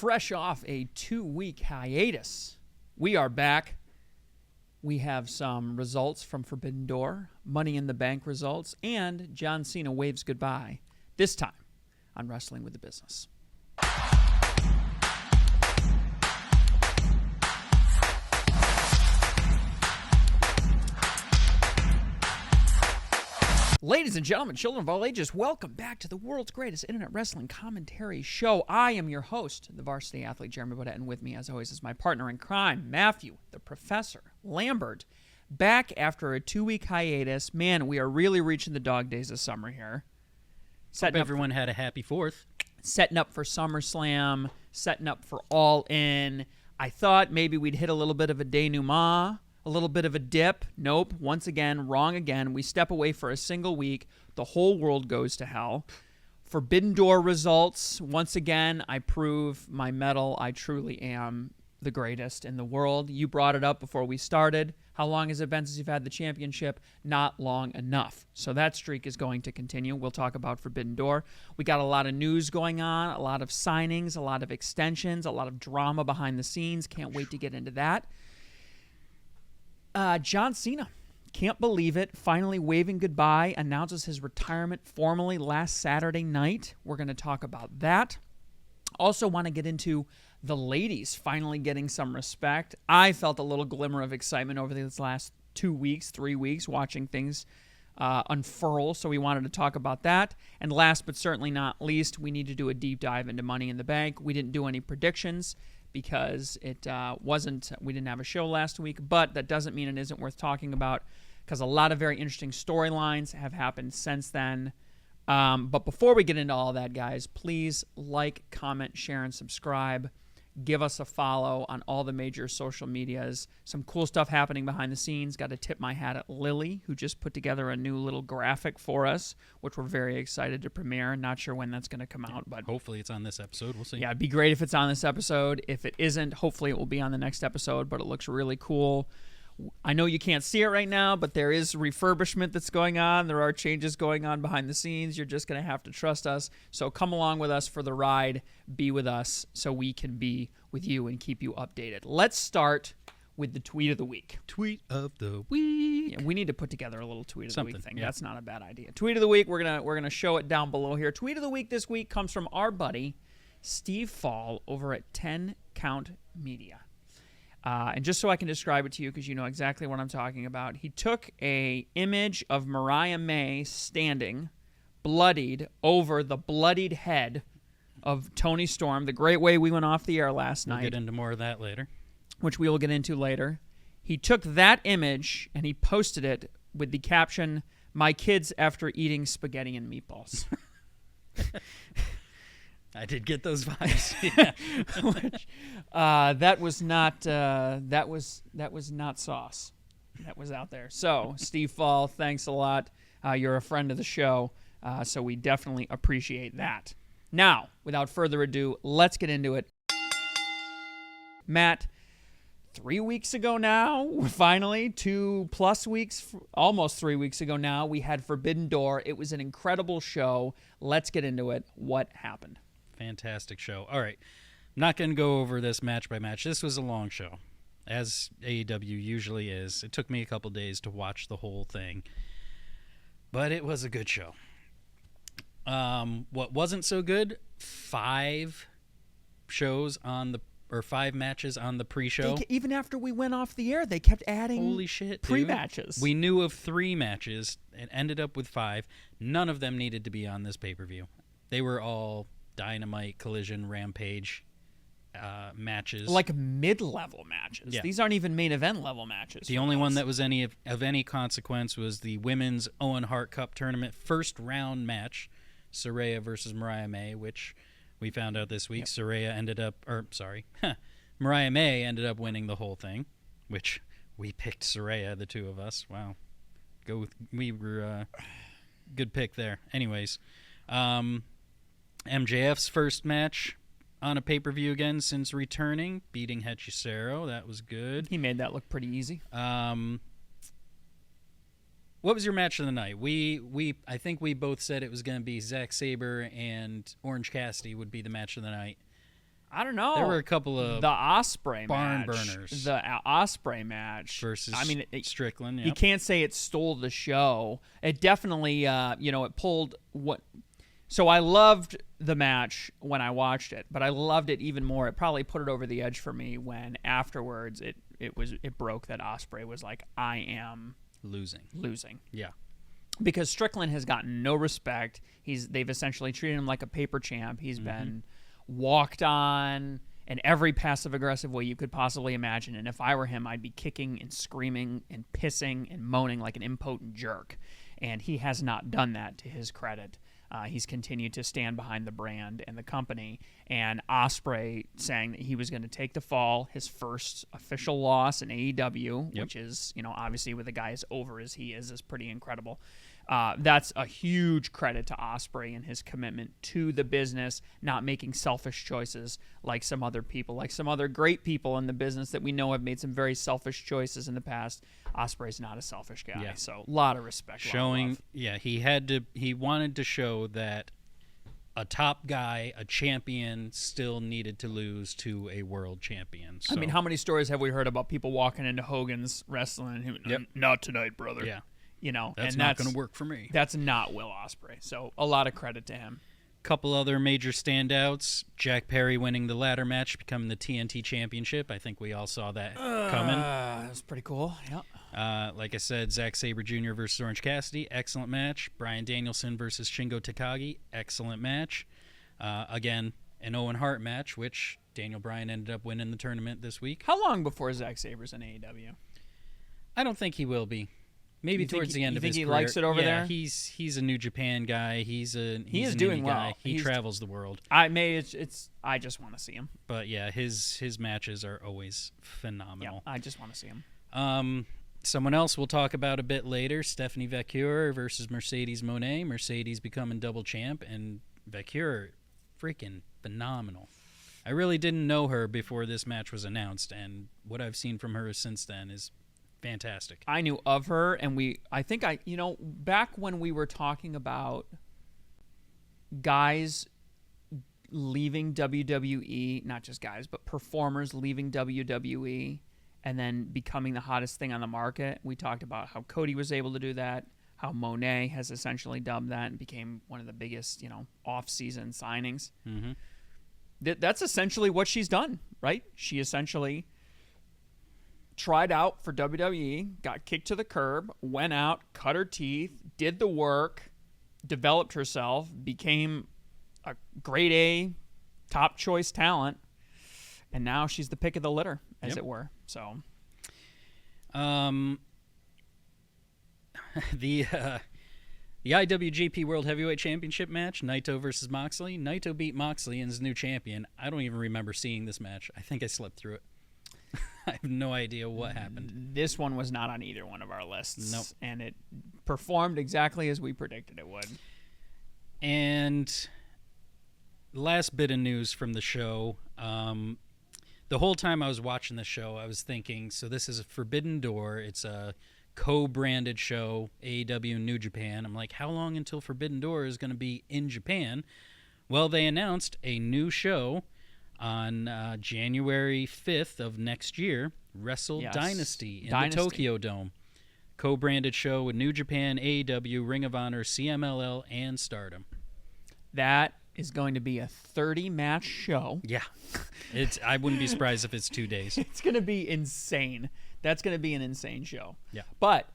Fresh off a 2-week hiatus, we are back. We have some results from Forbidden Door, Money in the Bank results, and John Cena waves goodbye, this time on Wrestling with the Business. Ladies and gentlemen, children of all ages, welcome back to the world's greatest internet wrestling commentary show. I am your host, the varsity athlete, Jeremy Bodette, and with me, as always, is my partner in crime, Matthew, the Professor Lambert. Back after a 2-week hiatus. Man, we are really reaching the dog days of summer here. Hope everyone had a happy 4th. Setting up for SummerSlam, setting up for All In. I thought maybe we'd hit a little bit of a denouement, a little bit of a dip. Nope. Once again, wrong again. We step away for a single week. The whole world goes to hell. Forbidden Door results. Once again, I prove my mettle. I truly am the greatest in the world. You brought it up before we started. How long has it been since you've had the championship? Not long enough. So that streak is going to continue. We'll talk about Forbidden Door. We got a lot of news going on, a lot of signings, a lot of extensions, a lot of drama behind the scenes. Can't wait to get into that. John Cena, can't believe it, finally waving goodbye, announces his retirement formally last Saturday night. We're going to talk about that. Also want to get into the ladies finally getting some respect. I felt a little glimmer of excitement over these last 2 weeks, 3 weeks, watching things unfurl, so we wanted to talk about that. And last but certainly not least, we need to do a deep dive into Money in the Bank. We didn't do any predictions because we didn't have a show last week, but that doesn't mean it isn't worth talking about because a lot of very interesting storylines have happened since then. But before we get into all that, guys, please like, comment, share, and subscribe. Give us a follow on all the major social medias. Some cool stuff happening behind the scenes. Got to tip my hat at Lily, who just put together a new little graphic for us, which we're very excited to premiere. Not sure when that's going to come out, but hopefully it's on this episode. We'll see. Yeah, it'd be great if it's on this episode. If it isn't, hopefully it will be on the next episode, but it looks really cool. I know you can't see it right now, but there is refurbishment that's going on. There are changes going on behind the scenes. You're just going to have to trust us. So come along with us for the ride. Be with us so we can be with you and keep you updated. Let's start with the tweet of the week. Tweet of the week. Yeah, we need to put together a little tweet of the week thing. Yeah. That's not a bad idea. Tweet of the week. We're gonna show it down below here. Tweet of the week this week comes from our buddy Steve Fall over at 10 Count Media. And just so I can describe it to you because you know exactly what I'm talking about, he took a image of Mariah May standing, bloodied, over the bloodied head of Toni Storm, the great way we went off the air last night. We'll get into more of that later. Which we will get into later. He took that image and he posted it with the caption, "My kids after eating spaghetti and meatballs." I did get those vibes. Yeah. Which, that was not sauce. That was out there. So, Steve Fall, thanks a lot. You're a friend of the show, so we definitely appreciate that. Now, without further ado, let's get into it. Matt, 3 weeks ago now, finally, 2+ weeks, almost 3 weeks ago now, we had Forbidden Door. It was an incredible show. Let's get into it. What happened? Fantastic show. All right. I'm not going to go over this match by match. This was a long show, as AEW usually is. It took me a couple days to watch the whole thing, but it was a good show. What wasn't so good, 5 matches on the pre-show. Even after we went off the air, they kept adding Holy shit, pre-matches. We knew of 3 matches and ended up with 5. None of them needed to be on this pay-per-view. They were all Dynamite, Collision, Rampage matches. Like mid-level matches. Yeah. These aren't even main event level matches. The only one that was of any consequence was the Women's Owen Hart Cup Tournament first round match, Saraya versus Mariah May, which we found out this week. Yep. Mariah May ended up winning the whole thing, which we picked Saraya, the two of us. Wow. We were good pick there. Anyways, MJF's first match on a pay-per-view again since returning, beating Hechicero. That was good. He made that look pretty easy. What was your match of the night? I think we both said it was going to be Zack Sabre and Orange Cassidy would be the match of the night. I don't know. There were a couple of the Osprey barn match, burners. The Osprey match versus Strickland. You can't say it stole the show. It definitely, it pulled what. So I loved the match when I watched it, but I loved it even more. It probably put it over the edge for me when afterwards it broke that Osprey was like, I am losing. Yeah. Because Strickland has gotten no respect. They've essentially treated him like a paper champ. He's been walked on in every passive-aggressive way you could possibly imagine. And if I were him, I'd be kicking and screaming and pissing and moaning like an impotent jerk. And he has not done that, to his credit. He's continued to stand behind the brand and the company. And Osprey saying that he was going to take the fall, his first official loss in AEW, which is, obviously with a guy as over as he is pretty incredible. That's a huge credit to Osprey and his commitment to the business, not making selfish choices like some other people, like some other great people in the business that we know have made some very selfish choices in the past. Osprey's not a selfish guy, so a lot of respect. Showing, he wanted to show that a top guy, a champion, still needed to lose to a world champion. So. I mean, how many stories have we heard about people walking into Hogan's wrestling and not tonight, brother? Yeah. That's not going to work for me. That's not Will Ospreay. So a lot of credit to him. Couple other major standouts. Jack Perry winning the ladder match, becoming the TNT Championship. I think we all saw that coming. That was pretty cool. Yeah. Like I said, Zack Sabre Jr. versus Orange Cassidy, excellent match. Bryan Danielson versus Shingo Takagi, excellent match. Again, an Owen Hart match, which Daniel Bryan ended up winning the tournament this week. How long before Zack Sabre's in AEW? I don't think he will be. Maybe towards the end of his career. You think he likes it over there? He's a New Japan guy. He is doing well. guy. He travels the world. I just want to see him. But yeah, his matches are always phenomenal. Yeah, I just want to see him. Someone else we'll talk about a bit later, Stephanie Vecchio versus Mercedes Moné. Mercedes becoming double champ, and Vecchio, freaking phenomenal. I really didn't know her before this match was announced, and what I've seen from her since then is fantastic. I knew of her, and back when we were talking about guys leaving WWE, not just guys, but performers leaving WWE and then becoming the hottest thing on the market, we talked about how Cody was able to do that, how Monet has essentially dubbed that and became one of the biggest, off-season signings. Mm-hmm. That's essentially what she's done, right? She essentially tried out for WWE, got kicked to the curb, went out, cut her teeth, did the work, developed herself, became a grade A top choice talent, and now she's the pick of the litter, as it were. So, the IWGP World Heavyweight Championship match, Naito versus Moxley. Naito beat Moxley and is new champion. I don't even remember seeing this match. I think I slept through it. I have no idea what happened. This one was not on either one of our lists. Nope. And it performed exactly as we predicted it would. And last bit of news from the show. The whole time I was watching the show, I was thinking, so this is a Forbidden Door. It's a co-branded show, AEW and New Japan. I'm like, how long until Forbidden Door is going to be in Japan? Well, they announced a new show on January 5th of next year, Dynasty in the Tokyo Dome. Co-branded show with New Japan, AEW, Ring of Honor, CMLL, and Stardom. That is going to be a 30-match show. Yeah. I wouldn't be surprised if it's 2 days. It's going to be insane. That's going to be an insane show. Yeah. But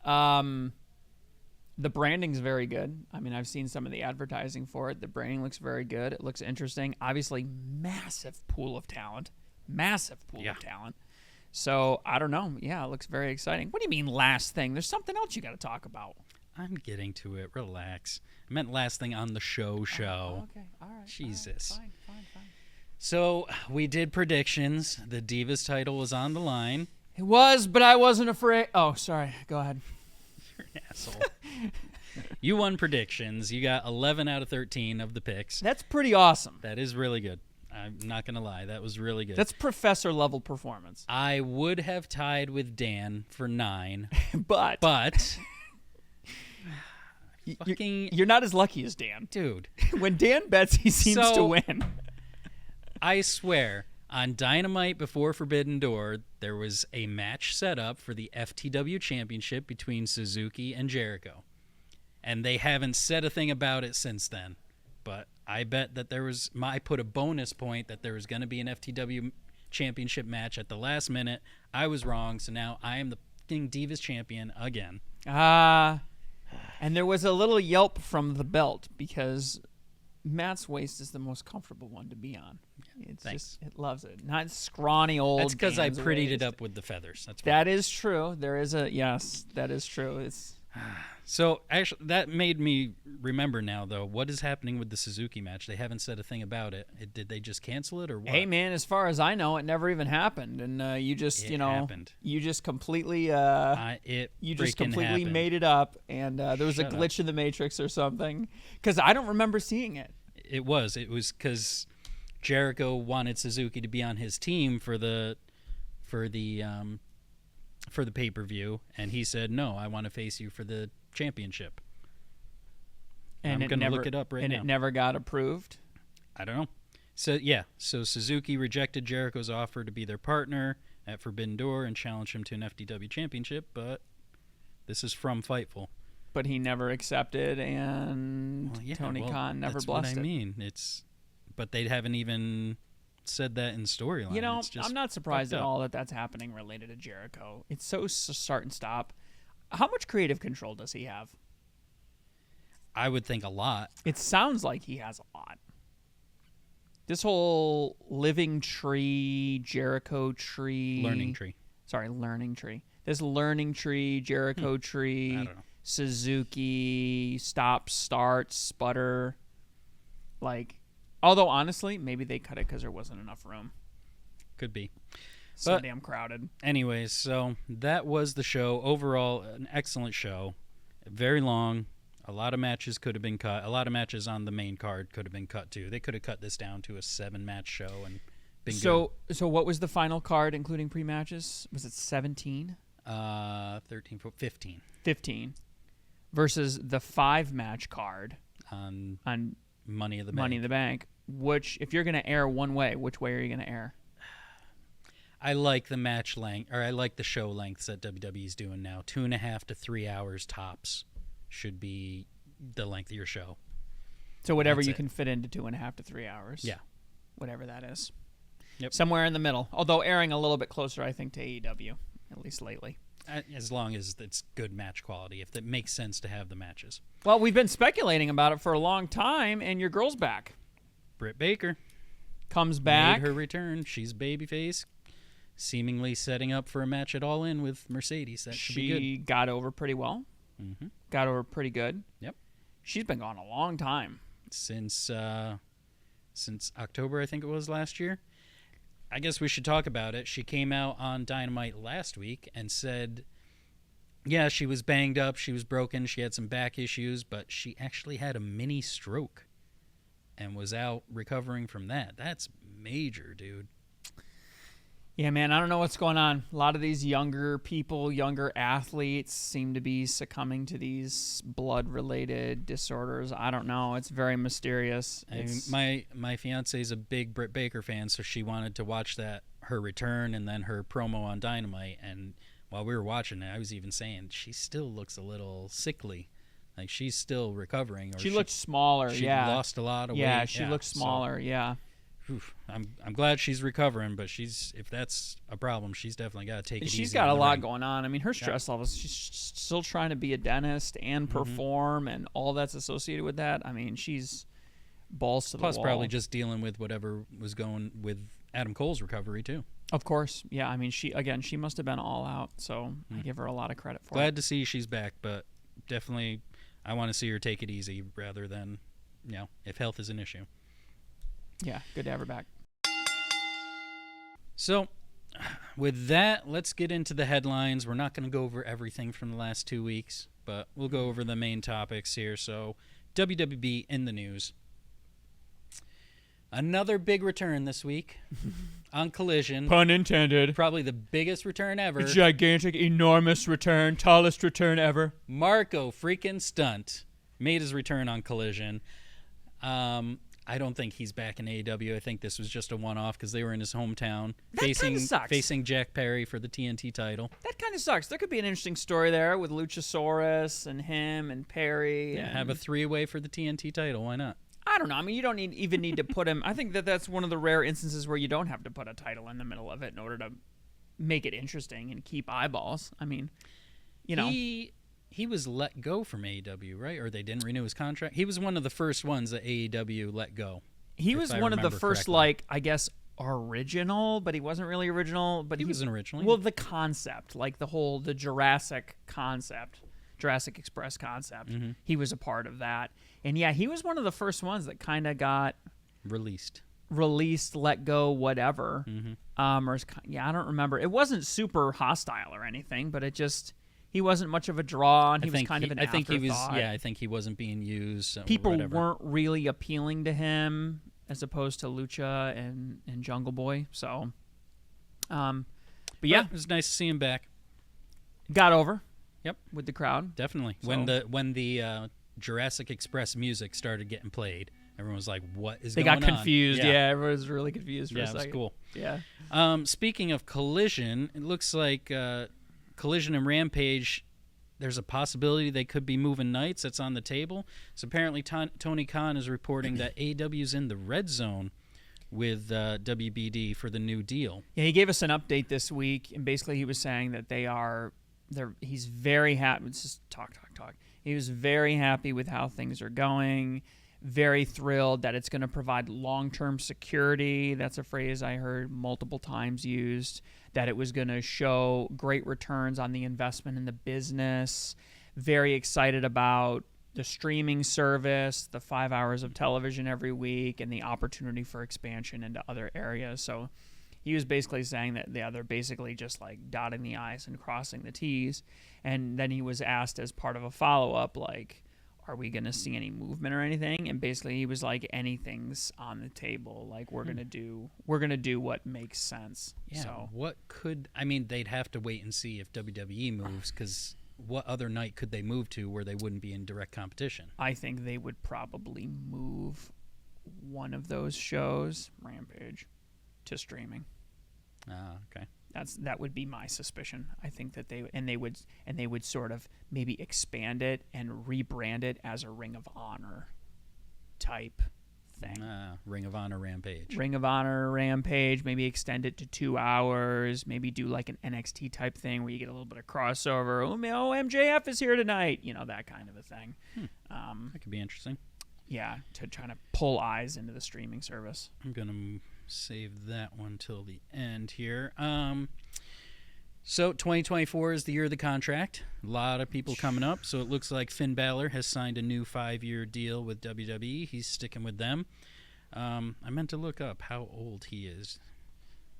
the branding's very good. I mean, I've seen some of the advertising for it. The branding looks very good. It looks interesting. Obviously, massive pool of talent. Of talent. So, I don't know. Yeah, it looks very exciting. What do you mean last thing? There's something else you got to talk about. I'm getting to it. Relax. I meant last thing on the show. Oh, okay. All right. Jesus. All right. Fine. So, we did predictions. The Divas title was on the line. It was, but I wasn't afraid. Oh, sorry. Go ahead. You're an asshole. You won predictions. You got 11 out of 13 of the picks. That's pretty awesome. That is really good. I'm not going to lie. That was really good. That's professor-level performance. I would have tied with Dan for 9. But fucking... You're not as lucky as Dan. Dude. When Dan bets, he seems to win. I swear, on Dynamite before Forbidden Door, there was a match set up for the FTW Championship between Suzuki and Jericho. And they haven't said a thing about it since then. But I bet that I put a bonus point that there was going to be an FTW Championship match at the last minute. I was wrong, so now I am the King Divas Champion again. And there was a little yelp from the belt because Matt's waist is the most comfortable one to be on. It's Thanks. it loves it. Not scrawny old. That's because I Dan's prettied waist. it up with the feathers. That's why. That is true. There is yes, that is true. It's So, actually, that made me remember now, though, what is happening with the Suzuki match? They haven't said a thing about it. Did they just cancel it or what? Hey, man, as far as I know, it never even happened. And you just, It happened. you just completely, It you just freaking completely happened. made it up. And there was Shut a up. glitch in the Matrix or something. Because I don't remember seeing it. It was because Jericho wanted Suzuki to be on his team for the pay-per-view, and he said, no, I want to face you for the championship. And I'm going to look it up right and now. it never got approved. I don't know. So Suzuki rejected Jericho's offer to be their partner at Forbidden Door and challenged him to an FTW championship, but this is from Fightful. But he never accepted, and Well, yeah, Tony well, Khan never that's blessed what I it. mean. But they haven't even said that in storyline. You know, It's just I'm not surprised fucked at up. all that that's happening related to Jericho. It's so start and stop. How much creative control does he have? I would think a lot. It sounds like he has a lot. This whole living tree, Jericho tree. Learning tree. Sorry, learning tree. This learning tree, Jericho tree, I don't know. Suzuki, stop, start, sputter. Like, although honestly, maybe they cut it because there wasn't enough room. Could be. So But- damn crowded. Anyways, so that was the show. Overall, an excellent show. Very long. A lot of matches could have been cut. A lot of matches on the main card could have been cut too. They could have cut this down to a 7-match show and been So what was the final card, including pre-matches? Was it 17? good. 13, 15 15 versus the 5-match card on on Money in the Bank. Money in the Bank. Which, if you're going to air one way, which way are you going to air? I like the match length, or I like the show lengths that WWE's doing now. 2.5 to 3 hours tops should be the length of your show. So whatever That's you it. can fit into 2.5 to 3 hours. Yeah. Whatever that is. Yep. Somewhere in the middle. Although airing a little bit closer, I think, to AEW, at least lately. As long as it's good match quality, if it makes sense to have the matches. Well, we've been speculating about it for a long time, and your girl's back. Britt Baker Comes back. made her return. She's babyface, seemingly setting up for a match at All In with Mercedes. That should be good. She got over pretty well. Mm-hmm. Got over pretty good. Yep. She's been gone a long time. Since October, I think it was last year. I guess we should talk about it. She came out on Dynamite last week and said, yeah, she was banged up, she was broken, she had some back issues, but she actually had a mini stroke and was out recovering from that. That's major, dude. Yeah, man, I don't know what's going on. A lot of these younger people, younger athletes seem to be succumbing to these blood-related disorders. I don't know. It's very mysterious. I mean, my fiance is a big Britt Baker fan, so she wanted to watch her return and then her promo on Dynamite. And while we were watching it, I was even saying she still looks a little sickly, like she's still recovering. Or she looked smaller. She yeah, lost a lot of weight. yeah, she looked so, smaller. Yeah. oof, I'm glad she's recovering, but if that's a problem, she's definitely got to take it easy. She's got a on the lot ring. going on. I mean, her stress levels, she's still trying to be a dentist and perform and all that's associated with that. I mean, she's balls to the Plus, wall. probably just dealing with whatever was going with Adam Cole's recovery, too. Of course. Yeah, I mean, she must have been all out, so I give her a lot of credit for it. Glad to see she's back, but definitely I want to see her take it easy rather than, if health is an issue. Yeah, good to have her back. So, with that, let's get into the headlines. We're not going to go over everything from the last 2 weeks, but we'll go over the main topics here. So, WWB in the news. Another big return this week on Collision. Pun intended. Probably the biggest return ever. Gigantic, enormous return. Tallest return ever. Marco freaking Stunt made his return on Collision. I don't think he's back in AEW. I think this was just a one-off because they were in his hometown That kinda sucks. facing Jack Perry for the TNT title. That kind of sucks. There could be an interesting story there with Luchasaurus and him and Perry. Yeah, and have a three-way for the TNT title. Why not? I don't know. I mean, you don't even need to put him. I think that's one of the rare instances where you don't have to put a title in the middle of it in order to make it interesting and keep eyeballs. I mean, He was let go from AEW, right? Or they didn't renew his contract? He was one of the first ones that AEW let go. He was one of the first, correctly. I guess, original, but he wasn't really original. But He wasn't originally. Well, the concept, like the Jurassic concept, Jurassic Express concept, he was a part of that. And yeah, he was one of the first ones that kind of got released, let go, whatever. I don't remember. It wasn't super hostile or anything, but he wasn't much of a draw, and he was kind of an afterthought. I think he wasn't being used. People weren't really appealing to him as opposed to Lucha and Jungle Boy. So, but yeah, it was nice to see him back. Got over. Yep, with the crowd, definitely. So, when the Jurassic Express music started getting played, everyone was like, "What is they going on?" They got confused. Yeah, everyone was really confused for a second. It was cool. Yeah. Speaking of Collision, it looks like Collision and Rampage, there's a possibility they could be moving nights. That's on the table. So apparently Tony Khan is reporting that AEW's in the red zone with WBD for the new deal. Yeah, he gave us an update this week, and basically he was saying that he's very happy. It's just talk. He was very happy with how things are going, very thrilled that it's going to provide long-term security. That's a phrase I heard multiple times used, that it was going to show great returns on the investment in the business. Very excited about the streaming service, the 5 hours of television every week, and the opportunity for expansion into other areas. So he was basically saying that they're basically just like dotting the I's and crossing the T's. And then he was asked as part of a follow-up, like, are we going to see any movement or anything? And basically he was like, anything's on the table. Like, we're going to do what makes sense. Yeah. So they'd have to wait and see if WWE moves, because what other night could they move to where they wouldn't be in direct competition? I think they would probably move one of those shows, Rampage, to streaming. Okay. That would be my suspicion. I think that they would sort of maybe expand it and rebrand it as a Ring of Honor type thing. Ring of Honor Rampage. Ring of Honor Rampage. Maybe extend it to 2 hours. Maybe do like an NXT type thing where you get a little bit of crossover. Oh, MJF is here tonight. That kind of a thing. That could be interesting. Yeah, to try to pull eyes into the streaming service. I'm gonna save that one till the end here. So 2024 is the year of the contract. A lot of people coming up. So it looks like Finn Balor has signed a new 5-year deal with WWE. He's sticking with them. I meant to look up how old he is.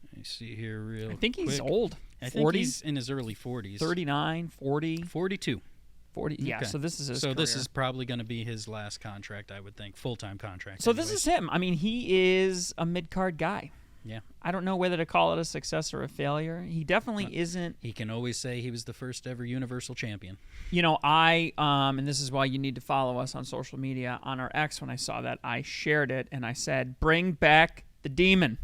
Let me see here real quick. I think he's old. I think he's in his early 40s. 39, 40. 42. 40. Yeah, Okay. so this is his So career. this is probably going to be his last contract, I would think. Full-time contract. So this is him. I mean, he is a mid-card guy. Yeah. I don't know whether to call it a success or a failure. He definitely isn't. He can always say he was the first ever Universal Champion. And this is why you need to follow us on social media. On our X, when I saw that, I shared it, and I said, bring back the demon.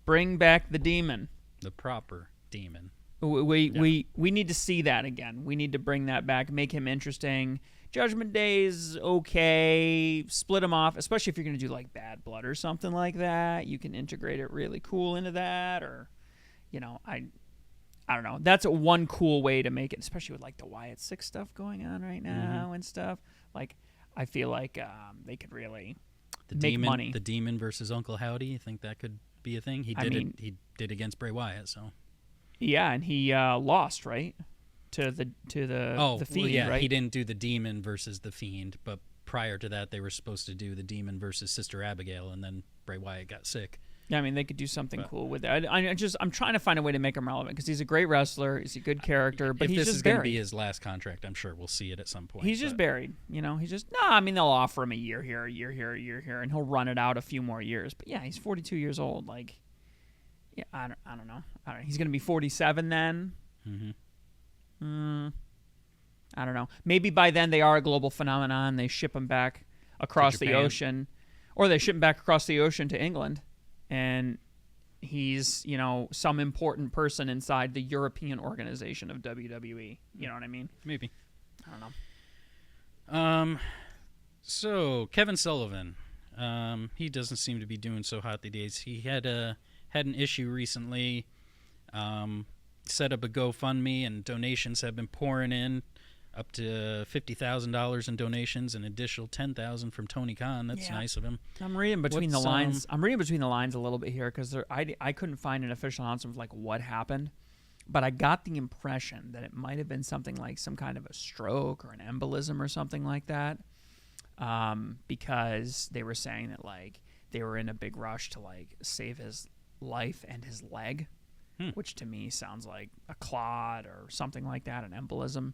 Bring back the demon. The proper demon. We need to see that again. We need to bring that back, make him interesting. Judgment Day is okay. Split him off, especially if you're going to do like Bad Blood or something like that. You can integrate it really cool into that, or, I don't know. That's one cool way to make it, especially with like the Wyatt Six stuff going on right now and stuff. Like, I feel like they could really make money. The Demon versus Uncle Howdy. You think that could be a thing? He did against Bray Wyatt, so. Yeah, and he lost, right? To the Fiend, right? He didn't do the Demon versus the Fiend, but prior to that, they were supposed to do the Demon versus Sister Abigail, and then Bray Wyatt got sick. Yeah, I mean, they could do something cool with that. I'm trying to find a way to make him relevant because he's a great wrestler, he's a good character, but he's just buried. If this is going to be his last contract, I'm sure we'll see it at some point. He's just buried, they'll offer him a year here, a year here, a year here, and he'll run it out a few more years. But yeah, he's 42 years old. Like, yeah, I don't know. He's going to be 47 then. I don't know. Maybe by then they are a global phenomenon. They ship them back across the ocean. Or they ship him back across the ocean to England, and he's, some important person inside the European organization of WWE. You know what I mean? Maybe. I don't know. So Kevin Sullivan, he doesn't seem to be doing so hot these days. He had an issue recently. Set up a GoFundMe, and donations have been pouring in, up to $50,000 in donations, an additional $10,000 from Tony Khan. That's nice of him. I'm reading between the lines. I'm reading between the lines a little bit here because I couldn't find an official announcement of like what happened, but I got the impression that it might have been something like some kind of a stroke or an embolism or something like that, because they were saying that like they were in a big rush to like save his life and his leg, which to me sounds like a clot or something like that, an embolism.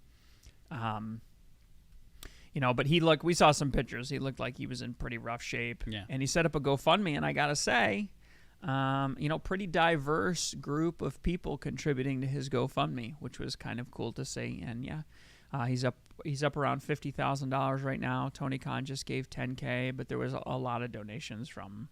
But we saw some pictures. He looked like he was in pretty rough shape. Yeah. And he set up a GoFundMe, and I gotta say, pretty diverse group of people contributing to his GoFundMe, which was kind of cool to see. And he's up around $50,000 right now. Tony Khan just gave $10K, but there was a lot of donations from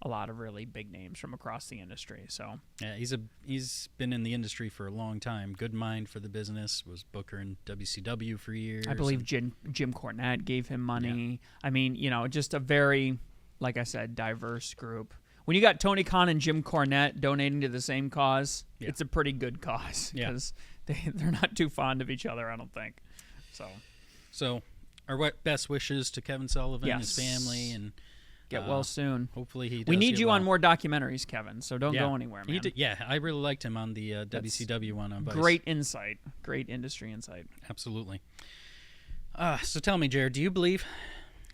a lot of really big names from across the industry. So yeah, he's been in the industry for a long time. Good mind for the business. Was Booker in WCW for years. I believe Jim Cornette gave him money. Yeah. I mean, just a very, like I said, diverse group. When you got Tony Khan and Jim Cornette donating to the same cause, it's a pretty good cause because they're not too fond of each other, I don't think. So our best wishes to Kevin Sullivan, his family, and get well soon. Hopefully he does. We need you on more documentaries, Kevin, so don't go anywhere, man. I really liked him on the WCW one on Vice. Great insight. Great industry insight. Absolutely. So tell me, Jared, do you believe?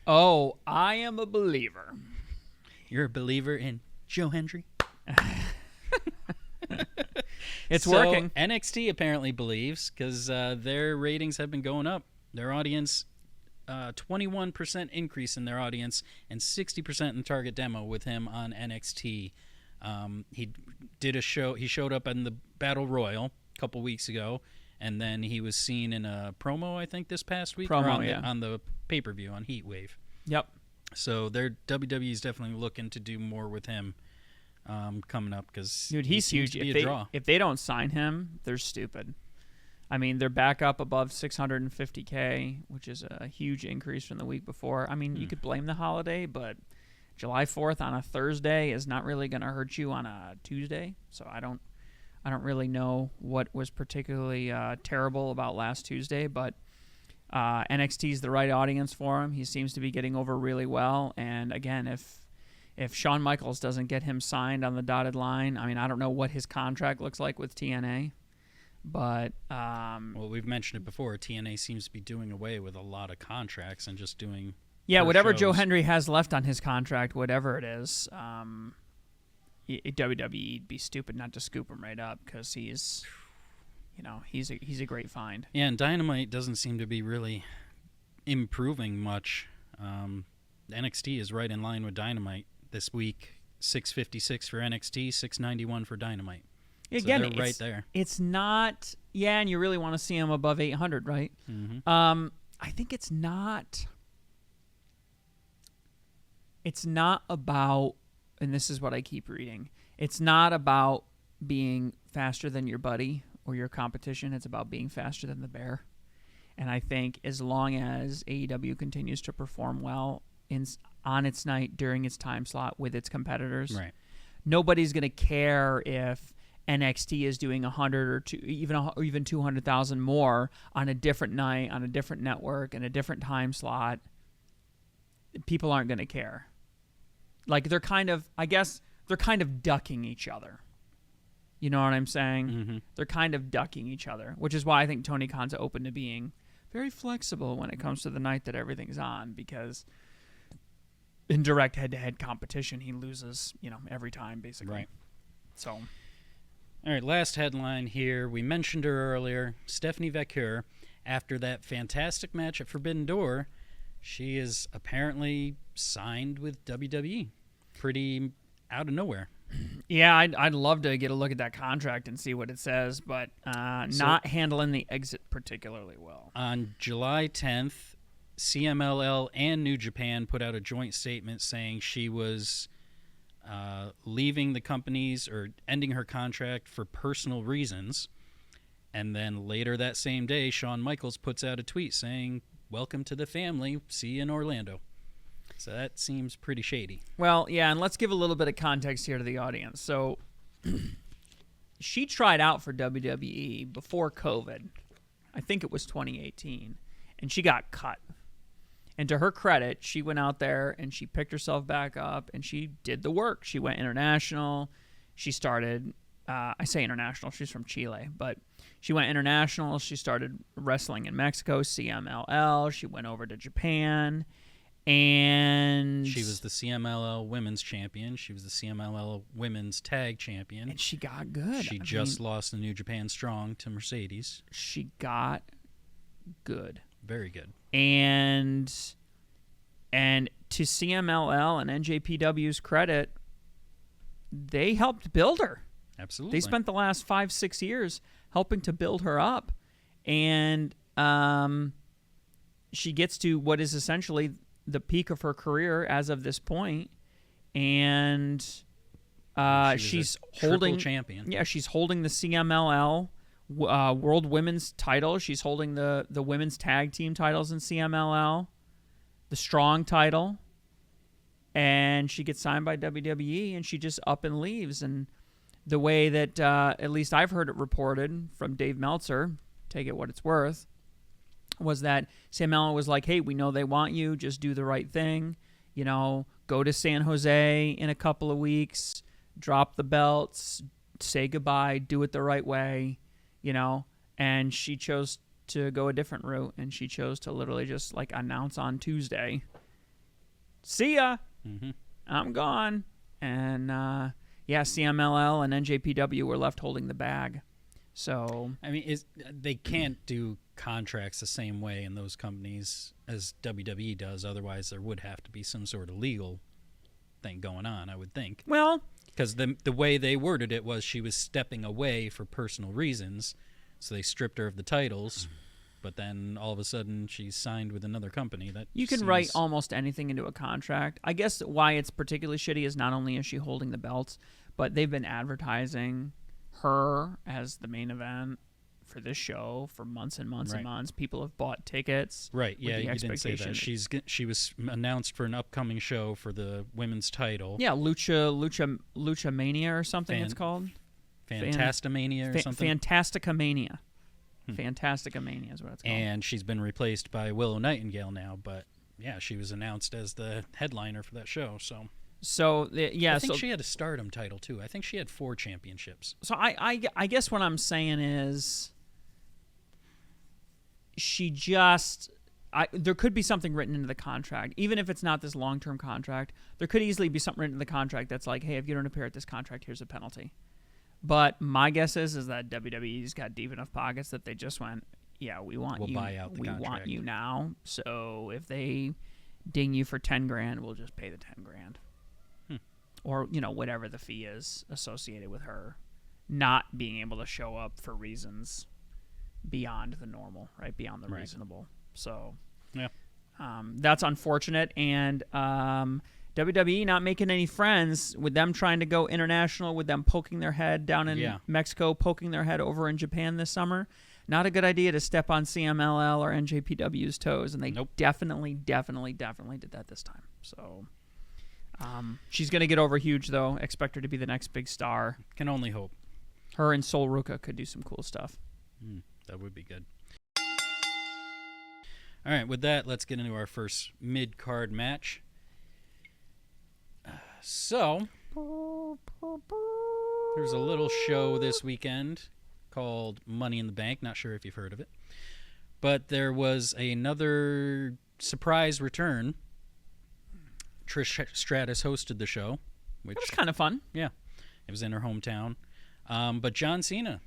Oh, I am a believer. You're a believer in Joe Hendry? It's working. NXT apparently believes because their ratings have been going up. Their audience... 21% increase in their audience and 60% in target demo with him on NXT. He did a show. He showed up in the Battle Royal a couple weeks ago, and then he was seen in a promo, I think, this past week on the pay-per-view on Heatwave. Yep. So their WWE is definitely looking to do more with him coming up because he's huge. If they don't sign him, they're stupid. I mean, they're back up above 650K, which is a huge increase from the week before. I mean, you could blame the holiday, but July 4th on a Thursday is not really going to hurt you on a Tuesday. So I don't really know what was particularly terrible about last Tuesday, but NXT is the right audience for him. He seems to be getting over really well. And again, if Shawn Michaels doesn't get him signed on the dotted line, I mean, I don't know what his contract looks like with TNA. But well, we've mentioned it before. TNA seems to be doing away with a lot of contracts and just doing whatever shows. Joe Hendry has left on his contract, whatever it is. WWE'd be stupid not to scoop him right up because he's a great find. Yeah, and Dynamite doesn't seem to be really improving much. NXT is right in line with Dynamite this week. 656 for NXT, 691 for Dynamite. Again, so they're right there. It's not, and you really want to see them above 800, right? Mm-hmm. I think it's not about, and this is what I keep reading, it's not about being faster than your buddy or your competition. It's about being faster than the bear. And I think as long as AEW continues to perform well on its night during its time slot with its competitors, right, nobody's going to care if NXT is doing 100 or even 200,000 more on a different night, on a different network, in a different time slot. People aren't going to care. Like they're kind of ducking each other. You know what I'm saying? Mm-hmm. They're kind of ducking each other, which is why I think Tony Khan's open to being very flexible when it comes to the night that everything's on, because in direct head-to-head competition, he loses, every time basically. Right. So. All right, last headline here. We mentioned her earlier, Stephanie Vaquer. After that fantastic match at Forbidden Door, she is apparently signed with WWE. Pretty out of nowhere. Yeah, I'd love to get a look at that contract and see what it says, but not handling the exit particularly well. On July 10th, CMLL and New Japan put out a joint statement saying she was leaving the companies or ending her contract for personal reasons. And then later that same day, Shawn Michaels puts out a tweet saying, "Welcome to the family. See you in Orlando." So that seems pretty shady. Well, yeah, and let's give a little bit of context here to the audience. So she tried out for WWE before COVID. I think it was 2018. And she got cut. And to her credit, she went out there and she picked herself back up and she did the work. She went international. She started, I say international, she's from Chile, but she went international. She started wrestling in Mexico, CMLL. She went over to Japan. And she was the CMLL Women's Champion. She was the CMLL Women's Tag Champion. And she got good. She just lost the New Japan Strong to Mercedes. She got good. Very good. And to CMLL and NJPW's credit, they helped build her. Absolutely. They spent the last 5-6 years helping to build her up. And she gets to what is essentially the peak of her career as of this point. And she's holding champion. Yeah, she's holding the CMLL World Women's title. She's holding the women's tag team titles in CMLL, the Strong title, and she gets signed by WWE, and she just up and leaves. And the way that at least I've heard it reported from Dave Meltzer, take it what it's worth, was that CMLL was like, "Hey, we know they want you. Just do the right thing. You know, go to San Jose in a couple of weeks, drop the belts, say goodbye, do it the right way." You know, and she chose to go a different route, and she chose to literally just like announce on Tuesday, "See ya, I'm gone." And yeah, CMLL and NJPW were left holding the bag. So I mean, they can't do contracts the same way in those companies as WWE does. Otherwise, there would have to be some sort of legal thing going on, I would think. Well, because the way they worded it was she was stepping away for personal reasons, so they stripped her of the titles, but then all of a sudden she's signed with another company. That you can write almost anything into a contract. I guess why it's particularly shitty is not only is she holding the belts, but they've been advertising her as the main event for this show for months and months and months. People have bought tickets. Right, yeah, you didn't say that. She was announced for an upcoming show for the women's title. Yeah, Lucha Mania or something it's called. Fantastamania or something? Fantasticamania. Fantasticamania is what it's called. And she's been replaced by Willow Nightingale now, but yeah, she was announced as the headliner for that show, So yeah, I think she had a Stardom title too. I think she had 4 championships. So I guess what I'm saying is, there could be something written into the contract, even if it's not this long-term contract. There could easily be something written in the contract that's like, "Hey, if you don't appear at this contract, here's a penalty." But my guess is that WWE's got deep enough pockets that they just went, "Yeah, we want you. Buy out the contract. Want you now. So if they ding you for $10,000, we'll just pay the $10,000." Or, whatever the fee is associated with her not being able to show up for reasons beyond the normal, right? Beyond the reasonable. So, yeah, that's unfortunate. And WWE not making any friends with them trying to go international, with them poking their head down in Mexico, poking their head over in Japan this summer. Not a good idea to step on CMLL or NJPW's toes. And they definitely did that this time. So she's going to get over huge, though. Expect her to be the next big star. Can only hope. Her and Sol Ruka could do some cool stuff. That would be good. All right, with that, let's get into our first mid-card match. So, there's a little show this weekend called Money in the Bank. Not sure if you've heard of it. But there was another surprise return. Trish Stratus hosted the show. Which was kind of fun. Yeah, it was in her hometown. But John Cena,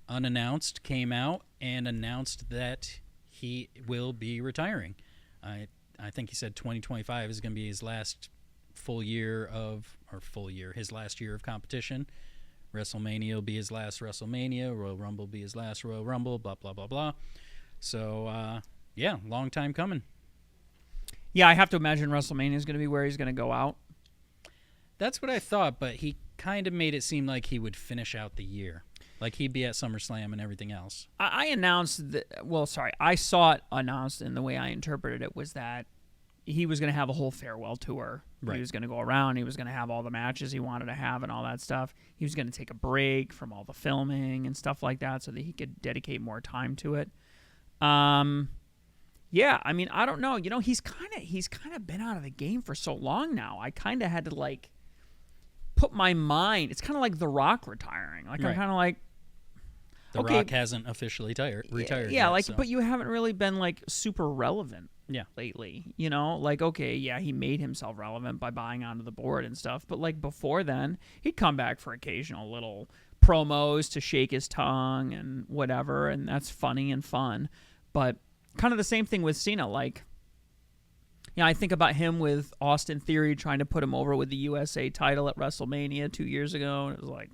unannounced, came out and announced that he will be retiring. I think he said 2025 is going to be his last his last year of competition. WrestleMania will be his last WrestleMania. Royal Rumble will be his last Royal Rumble, blah, blah, blah, blah. So, yeah, long time coming. Yeah, I have to imagine WrestleMania is going to be where he's going to go out. That's what I thought, but he kind of made it seem like he would finish out the year. Like he'd be at SummerSlam and everything else. I announced that, I saw it announced, and the way I interpreted it was that he was going to have a whole farewell tour. Right. He was going to go around. He was going to have all the matches he wanted to have and all that stuff. He was going to take a break from all the filming and stuff like that so that he could dedicate more time to it. Yeah, I mean, I don't know. You know, he's kind of been out of the game for so long now. I kind of had to like put my mind. It's kind of like The Rock retiring. Like Right. I'm kind of like, The Rock hasn't officially retired. Yeah, yet, like, so. but you haven't really been like super relevant. Yeah. Lately, you know, like, okay, yeah, he made himself relevant by buying onto the board and stuff, but like before then, he'd come back for occasional little promos to shake his tongue and whatever, and that's funny and fun. But kind of the same thing with Cena. Like, you know, I think about him with Austin Theory trying to put him over with the USA title at WrestleMania 2 years ago, and it was like,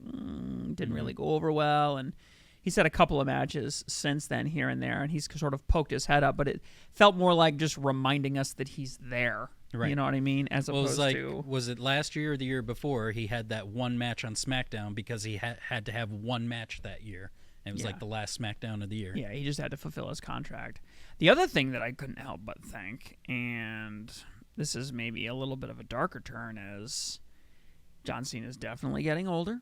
didn't really go over well, and he's had a couple of matches since then here and there, and he's sort of poked his head up, but it felt more like just reminding us that he's there. Right. You know what I mean? As Well, it opposed was like, to... was it last year or the year before he had that one match on SmackDown because he had to have one match that year. And it was like the last SmackDown of the year. Yeah, he just had to fulfill his contract. The other thing that I couldn't help but think, and this is maybe a little bit of a darker turn, is John Cena's definitely getting older.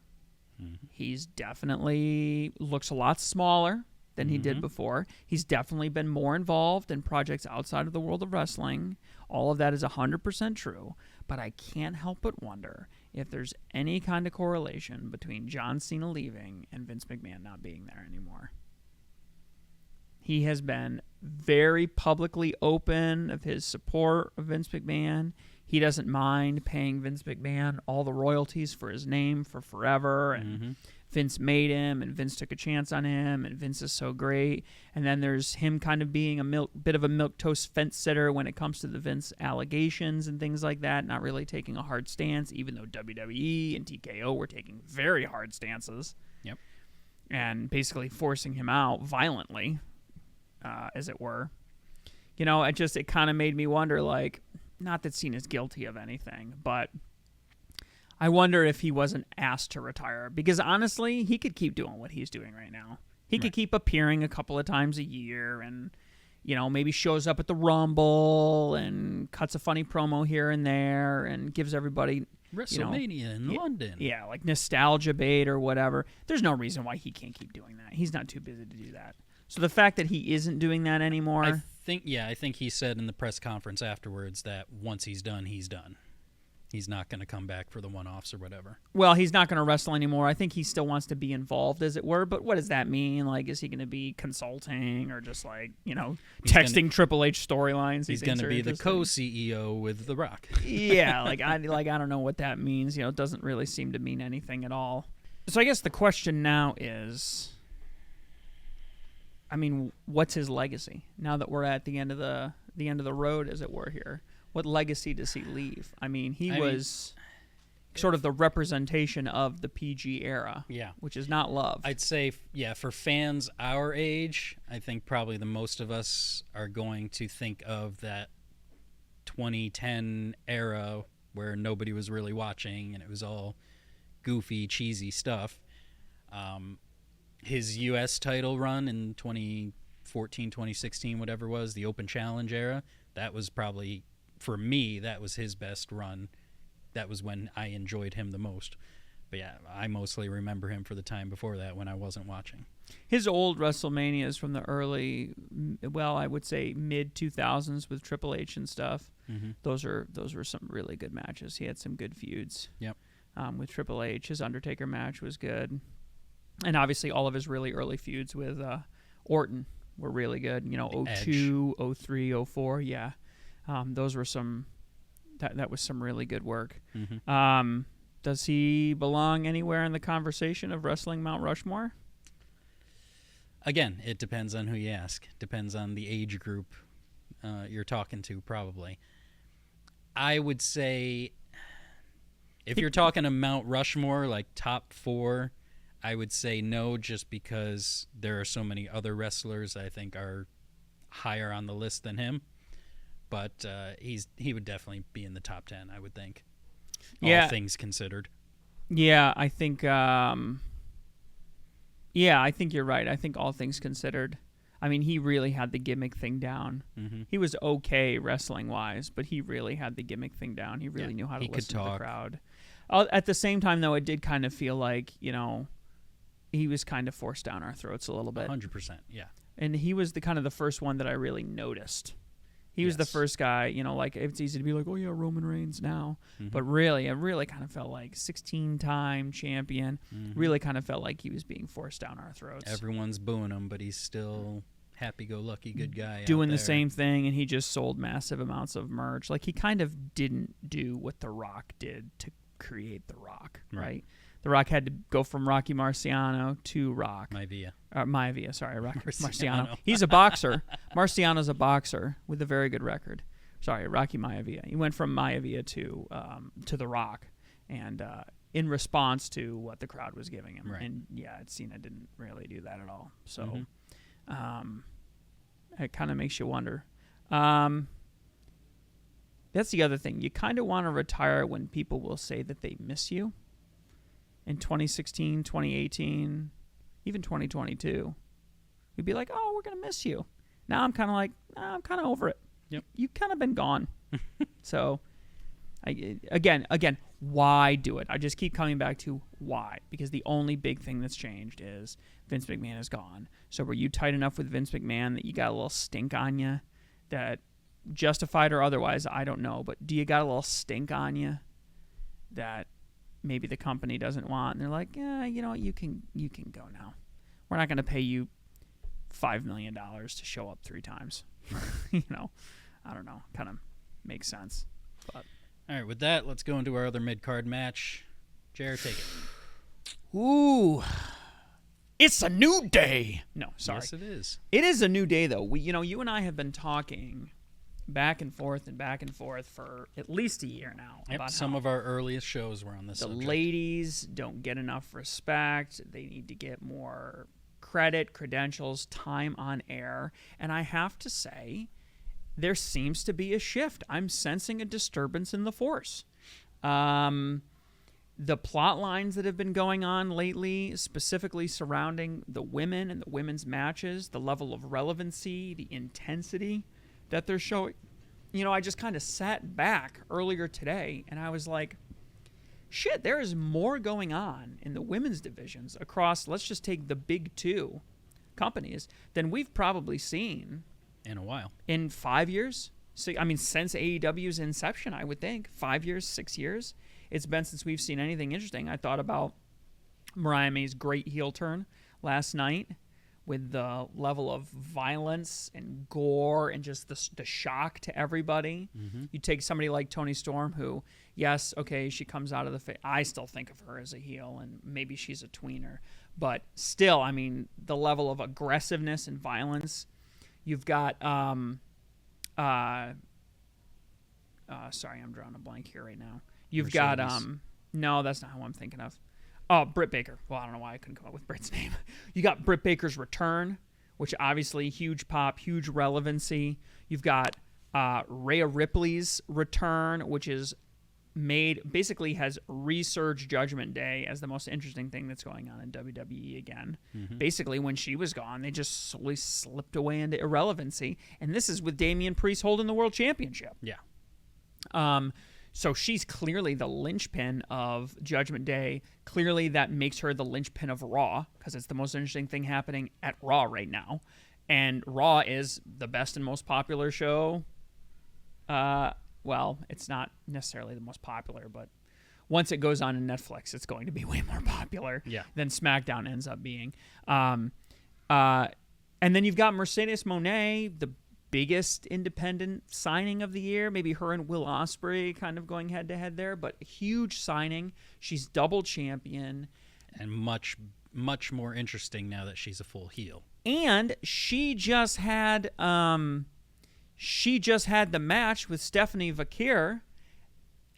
He's definitely looks a lot smaller than he did before. He's definitely been more involved in projects outside of the world of wrestling. All of that is 100% true. But I can't help but wonder if there's any kind of correlation between John Cena leaving and Vince McMahon not being there anymore. He has been very publicly open of his support of Vince McMahon. He doesn't mind paying Vince McMahon all the royalties for his name for forever. And Vince made him, and Vince took a chance on him, and Vince is so great. And then there's him kind of being a bit of a milquetoast fence sitter when it comes to the Vince allegations and things like that, not really taking a hard stance, even though WWE and TKO were taking very hard stances. Yep. And basically forcing him out violently, as it were. You know, it kind of made me wonder, like, not that Cena's guilty of anything, but I wonder if he wasn't asked to retire. Because honestly, he could keep doing what he's doing right now. He could keep appearing a couple of times a year and, you know, maybe shows up at the Rumble and cuts a funny promo here and there and gives everybody... WrestleMania in London. Yeah, like nostalgia bait or whatever. There's no reason why he can't keep doing that. He's not too busy to do that. So the fact that he isn't doing that anymore... I think he said in the press conference afterwards that once he's done, he's done. He's not going to come back for the one-offs or whatever. Well, he's not going to wrestle anymore. I think he still wants to be involved, as it were. But what does that mean? Like, is he going to be consulting or just like, you know, texting Triple H storylines? He's going to be the co-CEO with The Rock. Yeah, I don't know what that means. You know, it doesn't really seem to mean anything at all. So I guess the question now is, I mean, what's his legacy now that we're at the end of the road, as it were here? What legacy does he leave? I mean, he was sort of the representation of the PG era, which is not loved. I'd say, for fans our age, I think probably the most of us are going to think of that 2010 era where nobody was really watching and it was all goofy, cheesy stuff. His U.S. title run in 2014, 2016, whatever it was, the Open Challenge era, that was probably... For me, that was his best run. That was when I enjoyed him the most. But yeah, I mostly remember him for the time before that when I wasn't watching. His old WrestleManias from the early, I would say mid-2000s with Triple H and stuff. Those were some really good matches. He had some good feuds. Yep. With Triple H. His Undertaker match was good. And obviously all of his really early feuds with Orton were really good. You know, 02, 03, 04, yeah. Those were some. That was some really good work. Does he belong anywhere in the conversation of wrestling Mount Rushmore? Again, it depends on who you ask. Depends on the age group you're talking to, probably. I would say, if you're talking a Mount Rushmore, like top 4, I would say no, just because there are so many other wrestlers I think are higher on the list than him. but he would definitely be in the top 10, I would think. Yeah. All things considered. Yeah, I think. I think you're right. I think all things considered. I mean, he really had the gimmick thing down. Mm-hmm. He was okay wrestling wise, but he really had the gimmick thing down. He really knew how to listen to the crowd. At the same time, though, it did kind of feel like, he was kind of forced down our throats a little bit. 100%, yeah. And he was the first one that I really noticed. He was the first guy, like it's easy to be like, oh yeah, Roman Reigns now. Mm-hmm. But really, it really kind of felt like 16-time champion. Mm-hmm. Really kind of felt like he was being forced down our throats. Everyone's booing him, but he's still happy-go-lucky good guy. Doing the same thing, and he just sold massive amounts of merch. Like, he kind of didn't do what The Rock did to create The Rock, right? The Rock had to go from Rocky Marciano to Rock. Maivia, sorry, Rocky Marciano. He's a boxer. Marciano's a boxer with a very good record. Sorry, Rocky Maivia. He went from Maivia to The Rock, and in response to what the crowd was giving him. Right. And Cena didn't really do that at all. So it kind of makes you wonder. That's the other thing. You kind of want to retire when people will say that they miss you. In 2016, 2018, even 2022, we'd be like, oh, we're going to miss you. Now I'm kind of like, nah, I'm kind of over it. Yep. You've kind of been gone. So, again, why do it? I just keep coming back to why. Because the only big thing that's changed is Vince McMahon is gone. So were you tight enough with Vince McMahon that you got a little stink on you? That, justified or otherwise, I don't know. But do you got a little stink on you that maybe the company doesn't want, and they're like, yeah, you know what, you can go now. We're not going to pay you $5 million to show up 3 times. I don't know. Kind of makes sense. But all right, with that, let's go into our other mid-card match. Jared, take it. Ooh, it's a new day. No, sorry. Yes, it is. It is a new day, though. We, you and I have been talking back and forth for at least a year now. Yep, about some of our earliest shows were on this subject. The ladies don't get enough respect. They need to get more credit, credentials, time on air. And I have to say, there seems to be a shift. I'm sensing a disturbance in the force. The plot lines that have been going on lately, specifically surrounding the women and the women's matches, the level of relevancy, the intensity that they're showing. I just kind of sat back earlier today and I was like, shit, there is more going on in the women's divisions across, let's just take the big 2 companies, than we've probably seen in a while. In 5 years. So, since AEW's inception, I would think. 5 years, 6 years. It's been since we've seen anything interesting. I thought about Mariah May's great heel turn last night, with the level of violence and gore and just the shock to everybody. Mm-hmm. You take somebody like Toni Storm, who, yes, okay, she comes out of the I still think of her as a heel, and maybe she's a tweener. But still, the level of aggressiveness and violence. You've got, sorry, I'm drawing a blank here right now. You've got, no, that's not who I'm thinking of. Oh, Britt Baker. Well, I don't know why I couldn't come up with Britt's name. You got Britt Baker's return, which obviously huge pop, huge relevancy. You've got Rhea Ripley's return, which is basically has resurged Judgment Day as the most interesting thing that's going on in WWE again. Mm-hmm. Basically, when she was gone, they just slowly slipped away into irrelevancy. And this is with Damian Priest holding the World Championship. Yeah. So she's clearly the linchpin of Judgment Day. Clearly that makes her the linchpin of Raw, because it's the most interesting thing happening at Raw right now. And Raw is the best and most popular show. Well, it's not necessarily the most popular, but once it goes on in Netflix, it's going to be way more popular than SmackDown ends up being. And then you've got Mercedes Moné, the biggest independent signing of the year. Maybe her and Will Ospreay kind of going head-to-head there, but a huge signing. She's double champion. And much, much more interesting now that she's a full heel. And she just had the match with Stephanie Vakir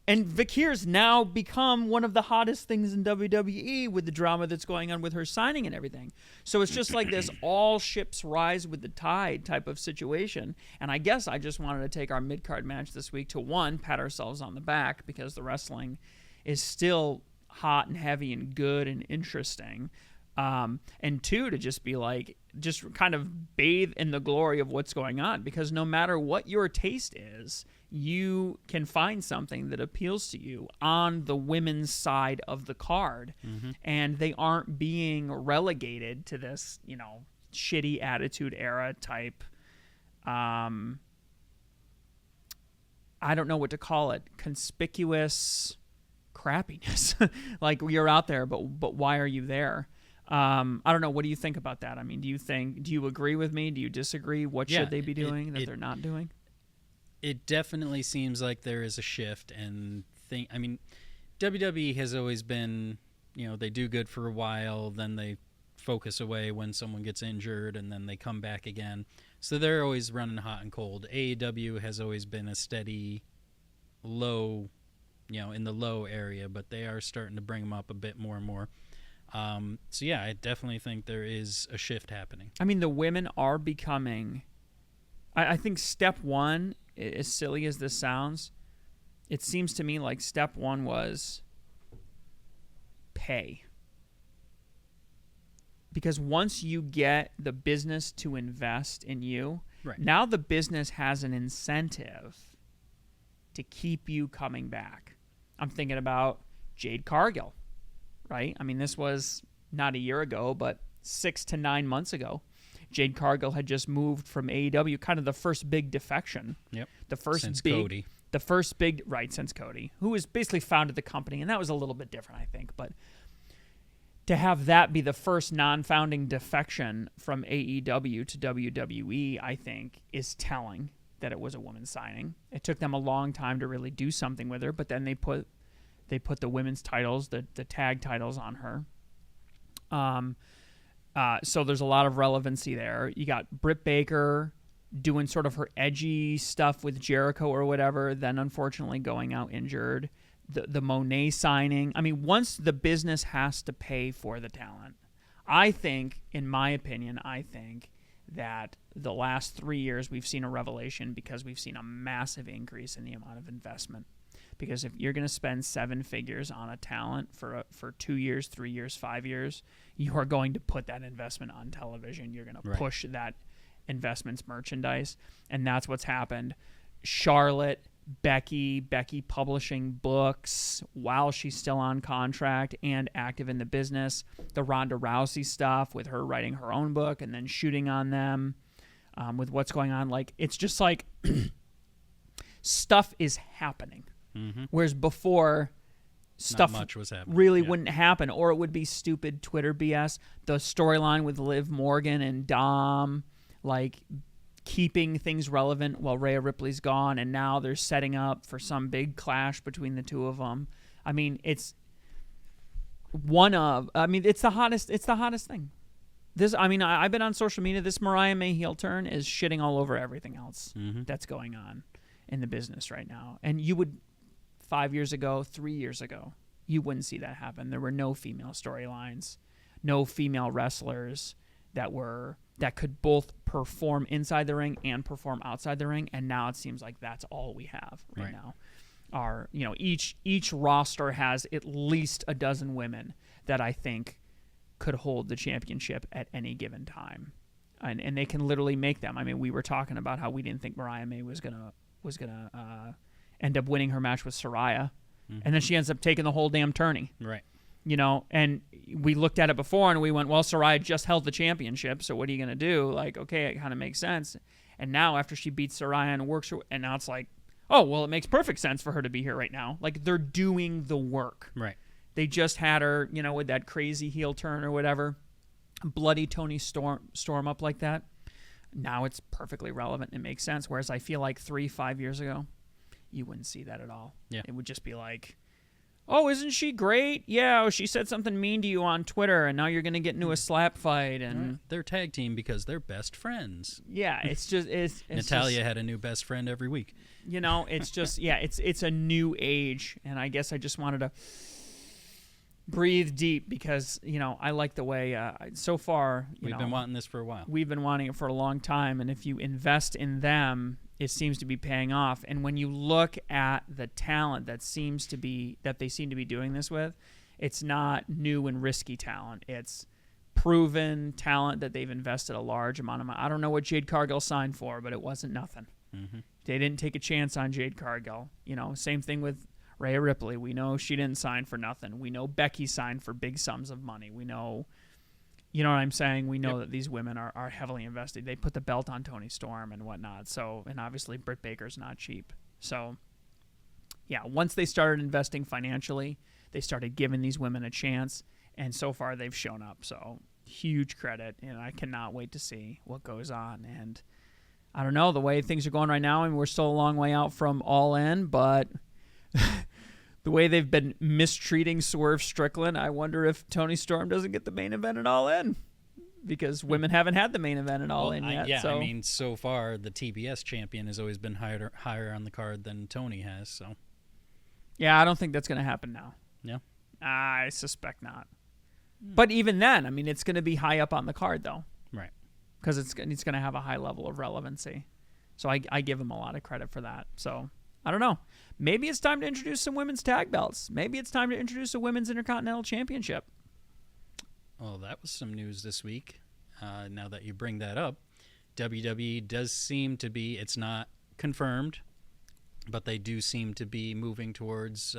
And Vikir's now become one of the hottest things in WWE with the drama that's going on with her signing and everything. So it's just like this all ships rise with the tide type of situation. And I guess I just wanted to take our mid-card match this week to, one, pat ourselves on the back because the wrestling is still hot and heavy and good and interesting. And two, to just be like, just kind of bathe in the glory of what's going on, because no matter what your taste is, you can find something that appeals to you on the women's side of the card. And they aren't being relegated to this, shitty attitude era type, I don't know what to call it, conspicuous crappiness. Like, you're out there, but why are you there? I don't know. What do you think about that? I mean, do you agree with me? Do you disagree? What should they be doing that they're not doing? It definitely seems like there is a shift, and WWE has always been, they do good for a while, then they focus away when someone gets injured, and then they come back again. So they're always running hot and cold. AEW has always been a steady low, in the low area, but they are starting to bring them up a bit more and more. So yeah, I definitely think there is a shift happening. I mean, the women are becoming, I think step one, as silly as this sounds, it seems to me like step one was pay. Because once you get the business to invest in you, now the business has an incentive to keep you coming back. I'm thinking about Jade Cargill, right? I mean, this was not a year ago, but 6 to 9 months ago. Jade Cargill had just moved from AEW, kind of the first big defection. Yep. The first since big, Cody. The first big, since Cody, who was basically founded the company, and that was a little bit different, I think. But to have that be the first non-founding defection from AEW to WWE, I think, is telling that it was a woman signing. It took them a long time to really do something with her, but then they put the women's titles, the tag titles on her. So there's a lot of relevancy there. You got Britt Baker doing sort of her edgy stuff with Jericho or whatever, then unfortunately going out injured. The Monet signing. I mean, once the business has to pay for the talent, I think, in my opinion, that the last 3 years we've seen a revelation because we've seen a massive increase in the amount of investment. Because if you're going to spend 7 figures on a talent for 2 years, 3 years, 5 years, you are going to put that investment on television. You're going to push that investment's merchandise, and that's what's happened. Charlotte, Becky publishing books while she's still on contract and active in the business. The Ronda Rousey stuff with her writing her own book and then shooting on them, with what's going on. Like, it's just like stuff is happening. Whereas before, stuff not much was happening. Really wouldn't happen, or it would be stupid Twitter BS. The storyline with Liv Morgan and Dom, like, keeping things relevant while Rhea Ripley's gone, and now they're setting up for some big clash between the two of them. I mean, it's the hottest thing. I've been on social media. This Mariah May heel turn is shitting all over everything else that's going on in the business right now. And you would, 5 years ago, 3 years ago, you wouldn't see that happen. There were no female storylines, no female wrestlers that could both perform inside the ring and perform outside the ring, and now it seems like that's all we have right now. Each roster has at least a dozen women that I think could hold the championship at any given time, and they can literally make them. I mean, we were talking about how we didn't think Mariah May was gonna end up winning her match with Saraya, and then she ends up taking the whole damn tourney. Right. And we looked at it before and we went, well, Saraya just held the championship, so what are you going to do? Like, okay, it kind of makes sense. And now after she beats Saraya and works her, and now it's like, oh, well, it makes perfect sense for her to be here right now. Like, they're doing the work. Right. They just had her, with that crazy heel turn or whatever, bloody Tony Storm up like that. Now it's perfectly relevant and it makes sense. Whereas I feel like 3-5 years ago, you wouldn't see that at all. Yeah. It would just be like, Oh, isn't she great? Yeah, she said something mean to you on Twitter, and now you're going to get into a slap fight. And They're tag team because they're best friends. yeah, it's just it's Natalia just, had a new best friend every week. it's just it's a new age, and I guess I just wanted to breathe deep because I like the way so far We've been wanting this for a while. We've been wanting it for a long time, and if you invest in them, it seems to be paying off. And when you look at the talent that they seem to be doing this with, it's not new and risky talent. It's proven talent that they've invested a large amount of money. I don't know what Jade Cargill signed for, but it wasn't nothing. Mm-hmm. They didn't take a chance on Jade Cargill. Same thing with Rhea Ripley. We know she didn't sign for nothing. We know Becky signed for big sums of money. We know, you know what I'm saying? We know that these women are heavily invested. They put the belt on Toni Storm and whatnot. So, and obviously Britt Baker's not cheap. So, yeah, once they started investing financially, they started giving these women a chance. And so far they've shown up. So, huge credit. And I cannot wait to see what goes on. And I don't know, the way things are going right now, we're still a long way out from All In, but the way they've been mistreating Swerve Strickland, I wonder if Toni Storm doesn't get the main event at All In, because women haven't had the main event at All In yet. So far the TBS champion has always been higher on the card than Toni has. So yeah, I don't think that's going to happen now. Yeah, I suspect not. But even then, it's going to be high up on the card though, right? Because it's going to have a high level of relevancy. So I give him a lot of credit for that. So I don't know. Maybe it's time to introduce some women's tag belts. Maybe it's time to introduce a women's Intercontinental Championship. Well, that was some news this week. Now that you bring that up, WWE does seem to be, it's not confirmed, but they do seem to be moving towards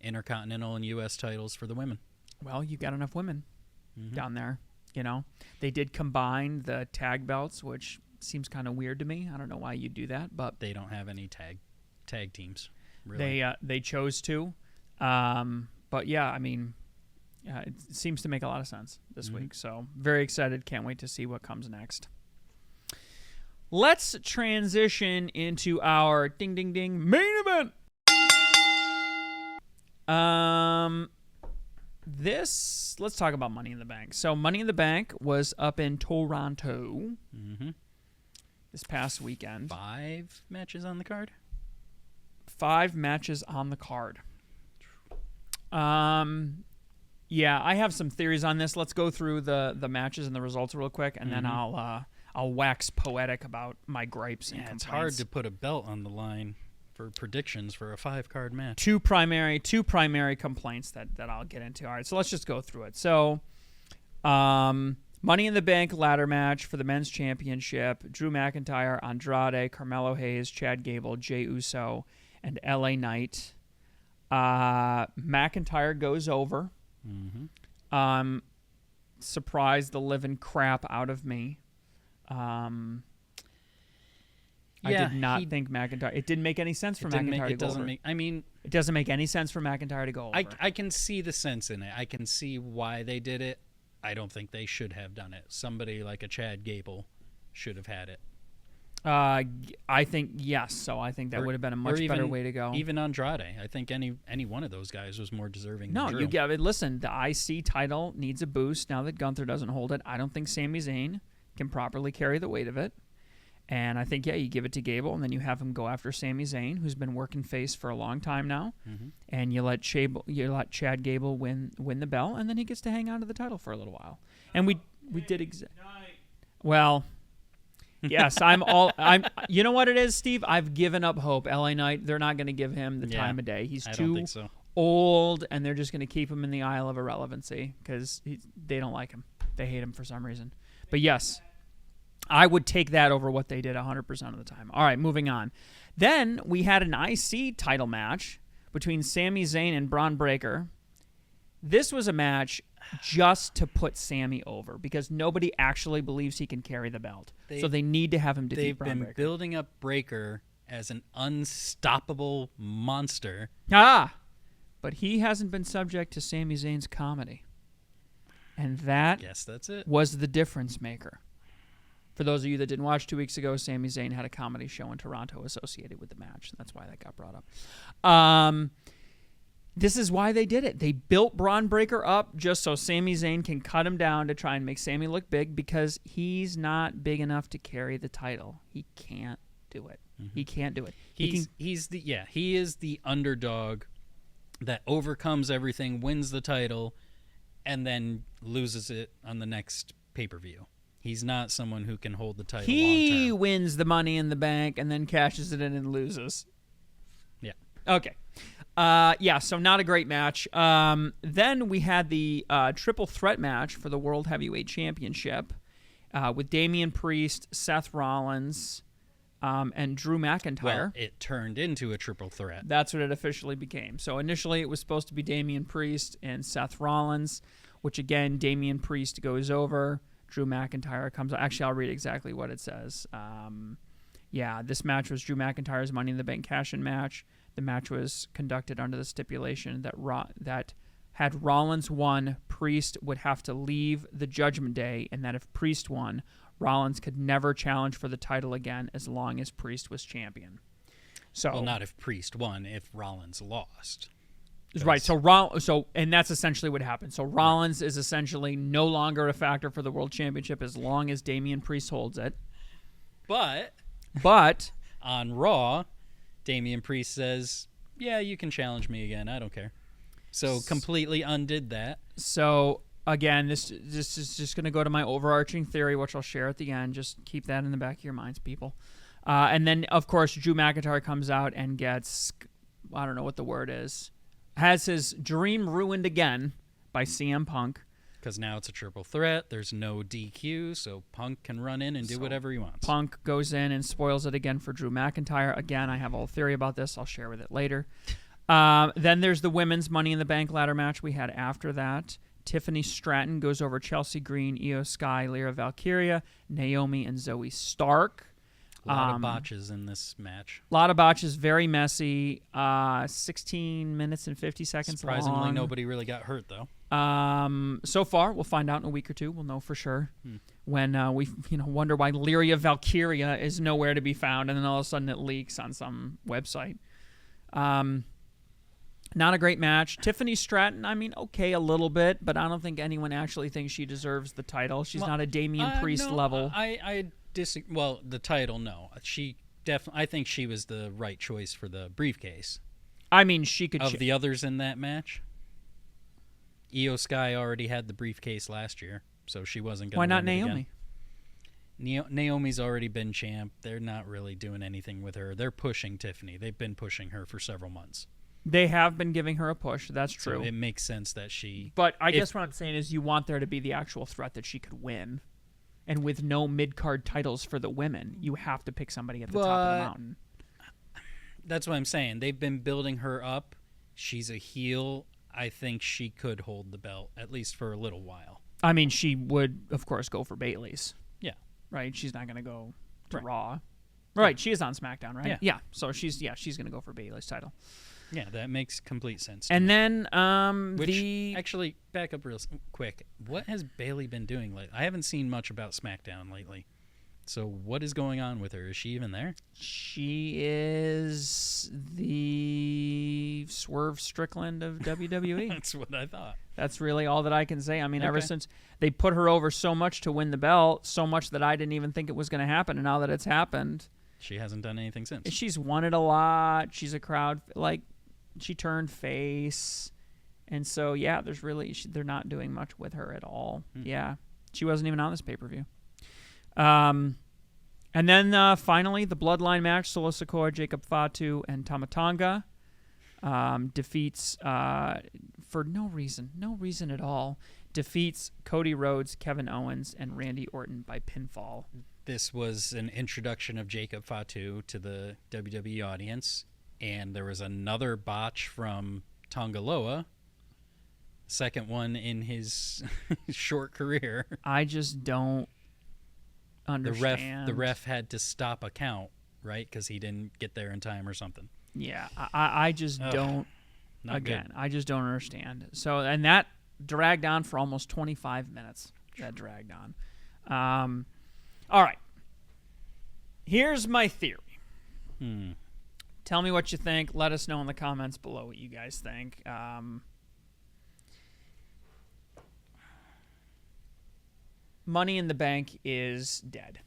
Intercontinental and U.S. titles for the women. Well, you got enough women down there. They did combine the tag belts, which seems kind of weird to me. I don't know why you do that, but they don't have any tag teams. Really. They chose to, but yeah, it seems to make a lot of sense this week. So very excited, can't wait to see what comes next. Let's transition into our ding ding ding main event. Let's talk about Money in the Bank. So Money in the Bank was up in Toronto this past weekend. 5 matches on the card. 5 matches on the card. Yeah, I have some theories on this. Let's go through the matches and the results real quick, and then I'll wax poetic about my gripes and complaints. It's hard to put a belt on the line for predictions for a 5-card match. Two primary complaints that I'll get into. All right, so let's just go through it. So, Money in the Bank ladder match for the men's championship: Drew McIntyre, Andrade, Carmelo Hayes, Chad Gable, Jey Uso, and LA Knight. McIntyre goes over. Surprised the living crap out of me. I did not think McIntyre. It didn't make any sense for McIntyre to go over. It doesn't make any sense for McIntyre to go over. I can see the sense in it. I can see why they did it. I don't think they should have done it. Somebody like a Chad Gable should have had it. I think yes. So I think that would have been a much better way to go. Even Andrade, I think any one of those guys was more deserving. No, than Drew. you get it. Listen, the IC title needs a boost now that Gunther doesn't hold it. I don't think Sami Zayn can properly carry the weight of it. And I think, you give it to Gable, and then you have him go after Sami Zayn, who's been working face for a long time now. And you let Chad Gable win the belt, and then he gets to hang on to the title for a little while. And we did well. Yes, you know what it is, Steve? I've given up hope. LA Knight, they're not going to give him the time of day. He's too old, and they're just going to keep him in the aisle of irrelevancy because they don't like him. They hate him for some reason. But yes, I would take that over what they did 100% of the time. All right, moving on. Then we had an IC title match between Sami Zayn and Braun Breaker. This was a match just to put Sami over because nobody actually believes he can carry the belt. So they need to have him defeat Braun Breaker. They've been building up Breaker as an unstoppable monster. But he hasn't been subject to Sami Zayn's comedy. And that that's it. Was the difference maker. For those of you that didn't watch 2 weeks ago, Sami Zayn had a comedy show in Toronto associated with the match. That's why that got brought up. This is why they did it. They built Braun Breaker up just so Sami Zayn can cut him down to try and make Sami look big because he's not big enough to carry the title. He can't do it. Mm-hmm. He can't do it. He is the underdog that overcomes everything, wins the title, and then loses it on the next pay-per-view. He's not someone who can hold the title long term. He wins the Money in the Bank and then cashes it in and loses. Yeah. Okay. So not a great match. Then we had the triple threat match for the World Heavyweight Championship with Damian Priest, Seth Rollins, and Drew McIntyre. Well, it turned into a triple threat. That's what it officially became. So initially it was supposed to be Damian Priest and Seth Rollins, which again, Damian Priest goes over. Drew McIntyre comes. Actually, I'll read exactly what it says. This match was Drew McIntyre's Money in the Bank cash-in match. The match was conducted under the stipulation that had Rollins won, Priest would have to leave the Judgment Day, and that if Priest won, Rollins could never challenge for the title again as long as Priest was champion. So, well, not if Priest won, if Rollins lost. Right. And that's essentially what happened. So Rollins is essentially no longer a factor for the World Championship as long as Damian Priest holds it. But on Raw, Damian Priest says, "Yeah, you can challenge me again. I don't care." So completely undid that. So again, this is just going to go to my overarching theory, which I'll share at the end. Just keep that in the back of your minds, people. And then, of course, Drew McIntyre comes out and gets, I don't know what the word is, has his dream ruined again by CM Punk. Because now it's a triple threat. There's no DQ, so Punk can run in and do whatever he wants. Punk goes in and spoils it again for Drew McIntyre. Again, I have a whole theory about this. I'll share with it later. Then there's the women's Money in the Bank ladder match we had after that. Tiffany Stratton goes over Chelsea Green, Io Sky, Lyra Valkyria, Naomi, and Zoe Stark. A lot of botches in this match. A lot of botches, very messy. 16 minutes and 50 seconds Surprisingly, long. nobody really got hurt, though. So far, we'll find out in a week or two. We'll know for sure. When we wonder why Lyria Valkyria is nowhere to be found, and then all of a sudden it leaks on some website. Not a great match. Tiffany Stratton, I mean, okay, a little bit, but I don't think anyone actually thinks she deserves the title. She's not a Damian Priest level. Well, the title, no. She definitely. I think she was the right choice for the briefcase. I mean, she could. Of the others in that match, Io Sky already had the briefcase last year, so she wasn't going to. Why not Naomi? Naomi's already been champ. They're not really doing anything with her. They're pushing Tiffany. They've been pushing her for several months. They have been giving her a push. That's true. So it makes sense that she. But I guess what I'm saying is you want there to be the actual threat that she could win. And with no mid-card titles for the women, you have to pick somebody at the top of the mountain. That's what I'm saying. They've been building her up. She's a heel. I think she could hold the belt, at least for a little while. I mean, she would, of course, go for Bayley's. Yeah. Right? She's not going to go to Raw. Right. She is on SmackDown, right? Yeah. So she's going to go for Bayley's title. Yeah, that makes complete sense. And then actually, back up real quick. What has Bayley been doing lately? I haven't seen much about SmackDown lately. So what is going on with her? Is she even there? She is the Swerve Strickland of WWE. That's what I thought. That's really all that I can say. I mean, ever since they put her over so much to win the belt, so much that I didn't even think it was going to happen, and now that it's happened, she hasn't done anything since. She's won it a lot. She's a crowd she turned face, and so they're not doing much with her at all. Yeah, she wasn't even on this pay-per-view. And then finally the Bloodline match: Solo Sikoa, Jacob Fatu, and Tama Tonga defeats for no reason at all. Defeats Cody Rhodes, Kevin Owens, and Randy Orton by pinfall. This was an introduction of Jacob Fatu to the WWE audience, and there was another botch from Tongaloa, second one in his short career. I just don't understand. The ref had to stop a count, right, because he didn't get there in time or something. Yeah, I just don't. Again, good. I just don't understand. So, and that dragged on for almost 25 minutes. That dragged on. All right. Here's my theory. Tell me what you think. Let us know in the comments below what you guys think. Money in the Bank is dead.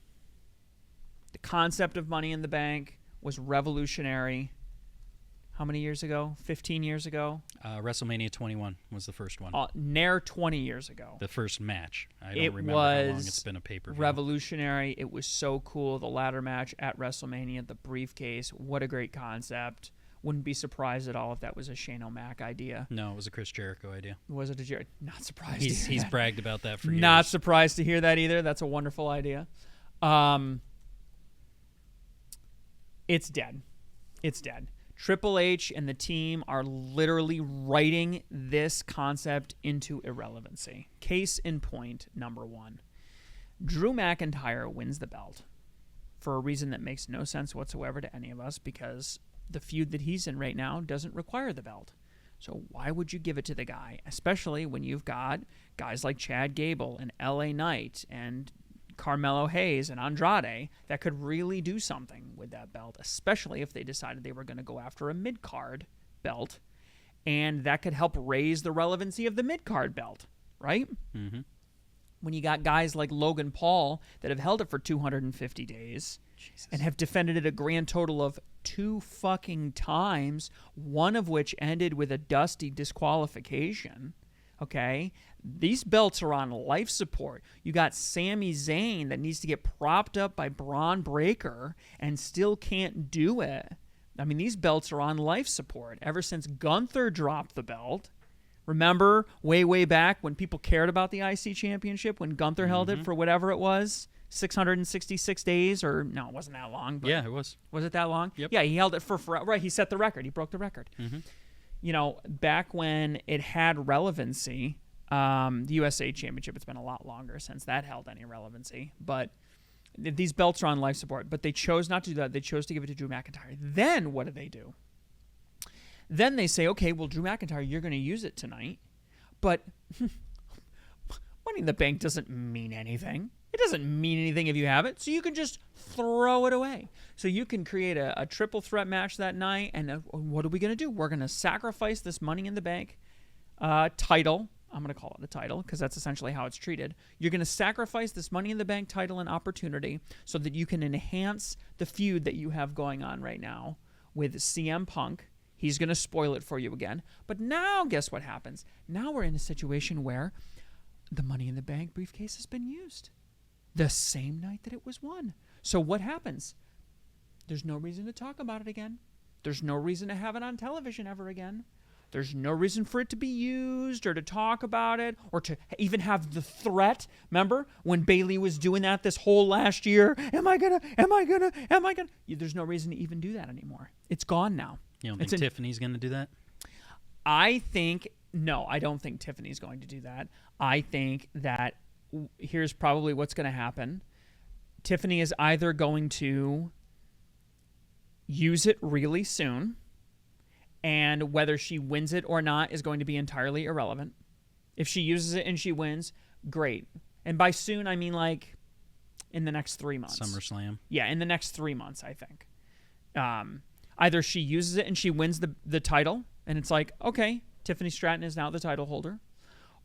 The concept of Money in the Bank was revolutionary. How many years ago? 15 years ago? WrestleMania 21 was the first one. Near 20 years ago. The first match. I don't remember how long it's been a pay-per-view. Revolutionary. It was so cool. The ladder match at WrestleMania, the briefcase. What a great concept. Wouldn't be surprised at all if that was a Shane O'Mac idea. No, it was a Chris Jericho idea. Was it a Jericho? Not surprised. He's bragged about that for years. Not surprised to hear that either. That's a wonderful idea. It's dead. It's dead. Triple H and the team are literally writing this concept into irrelevancy. Case in point, number one. Drew McIntyre wins the belt for a reason that makes no sense whatsoever to any of us, because the feud that he's in right now doesn't require the belt. So why would you give it to the guy, especially when you've got guys like Chad Gable and LA Knight and Carmelo Hayes and Andrade that could really do something with that belt, especially if they decided they were going to go after a mid-card belt, and that could help raise the relevancy of the mid-card belt, right? Mm-hmm. When you got guys like Logan Paul that have held it for 250 days and have defended it a grand total of 2 fucking times, one of which ended with a dusty disqualification, okay? These belts are on life support. You got Sami Zayn that needs to get propped up by Braun Breaker and still can't do it. I mean, these belts are on life support ever since Gunther dropped the belt. Remember way back when people cared about the IC Championship, when Gunther held it for whatever it was, 666 days, or no, it wasn't that long. But yeah, it was. Was it that long? Yep. Yeah, he held it for right. He set the record. He broke the record. Mm-hmm. You know, back when it had relevancy, the USA Championship, it's been a lot longer since that held any relevancy. But these belts are on life support. But they chose not to do that. They chose to give it to Drew McIntyre. Then what do? Then they say, okay, well, Drew McIntyre, you're going to use it tonight. But Money in the Bank doesn't mean anything. It doesn't mean anything if you have it, so you can just throw it away. So you can create a triple threat match that night, and what are we going to do? We're going to sacrifice this Money in the Bank title. I'm going to call it the title because that's essentially how it's treated. You're going to sacrifice this Money in the Bank title and opportunity so that you can enhance the feud that you have going on right now with CM Punk. He's going to spoil it for you again. But now, guess what happens? Now we're in a situation where the Money in the Bank briefcase has been used the same night that it was won. So what happens? There's no reason to talk about it again. There's no reason to have it on television ever again. There's no reason for it to be used or to talk about it or to even have the threat. Remember when Bayley was doing that this whole last year? Am I gonna? There's no reason to even do that anymore. It's gone now. You don't think Tiffany's going to do that? No, I don't think Tiffany's going to do that. I think that here's probably what's going to happen. Tiffany is either going to use it really soon, and whether she wins it or not is going to be entirely irrelevant. If she uses it and she wins, great. And by soon, I mean like in the next 3 months. SummerSlam. Yeah, in the next 3 months, I think. Either she uses it and she wins the title, and it's like, okay, Tiffany Stratton is now the title holder.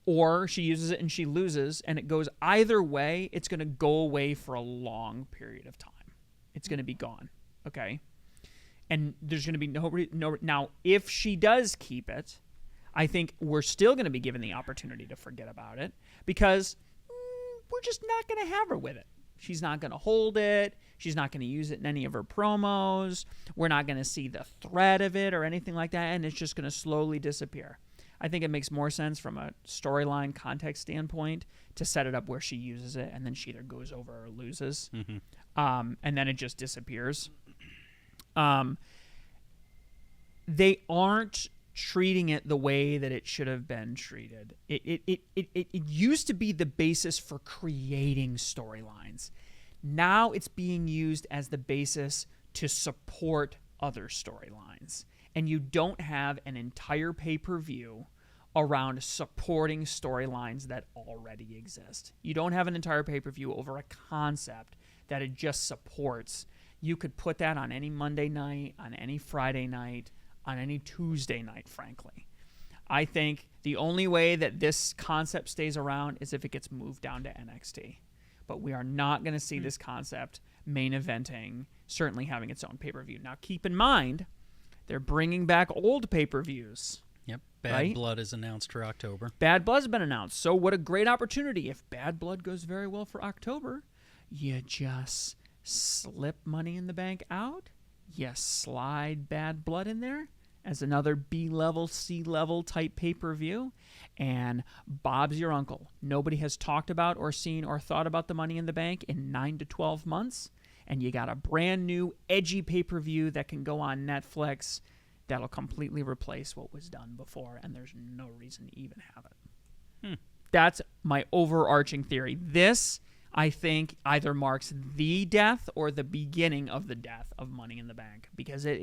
Or she uses it and she loses, and it goes either way, it's going to go away for a long period of time. It's going to be gone, okay? And there's going to be no. Now, if she does keep it, I think we're still going to be given the opportunity to forget about it because we're just not going to have her with it. She's not going to hold it. She's not going to use it in any of her promos. We're not going to see the threat of it or anything like that, and it's just going to slowly disappear. I think it makes more sense from a storyline context standpoint to set it up where she uses it and then she either goes over or loses, and then it just disappears. They aren't treating it the way that it should have been treated. It used to be the basis for creating storylines. Now it's being used as the basis to support other storylines. And you don't have an entire pay-per-view around supporting storylines that already exist. You don't have an entire pay-per-view over a concept that it just supports. You could put that on any Monday night, on any Friday night, on any Tuesday night, frankly. I think the only way that this concept stays around is if it gets moved down to NXT. But we are not going to see this concept main eventing, certainly having its own pay-per-view. Now, keep in mind, they're bringing back old pay-per-views. Yep. Bad Blood is announced for October. Bad Blood's been announced. So what a great opportunity. If Bad Blood goes very well for October, you just slip Money in the Bank out. You slide Bad Blood in there as another B-level, C-level type pay-per-view. And Bob's your uncle. Nobody has talked about or seen or thought about the Money in the Bank in 9 to 12 months. And you got a brand new, edgy pay-per-view that can go on Netflix that'll completely replace what was done before. And there's no reason to even have it. That's my overarching theory. This, I think, either marks the death or the beginning of the death of Money in the Bank, because it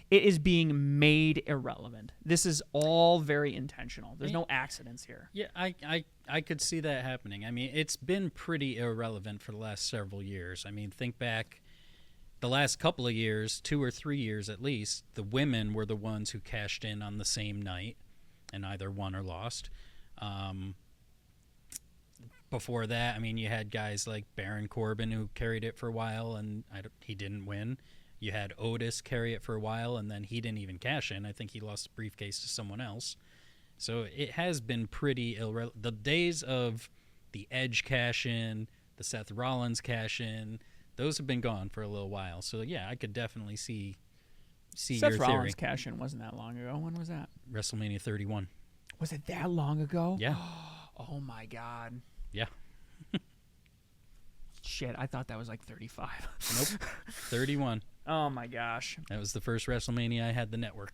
is being made irrelevant. This is all very intentional. There's no accidents here. Yeah, I could see that happening. I mean, it's been pretty irrelevant for the last several years. I mean, think back the last couple of years, 2 or 3 years at least, the women were the ones who cashed in on the same night and either won or lost. Before that, I mean, you had guys like Baron Corbin who carried it for a while, and he didn't win. You had Otis carry it for a while, and then he didn't even cash in. I think he lost the briefcase to someone else. So it has been pretty irrelevant. The days of the Edge cash-in, the Seth Rollins cash-in, those have been gone for a little while. So, yeah, I could definitely see your theory. Seth Rollins cash-in wasn't that long ago. When was that? WrestleMania 31. Was it that long ago? Yeah. Oh, my God. Yeah. Shit, I thought that was like 35. Nope. 31. Oh, my gosh. That was the first WrestleMania I had the network.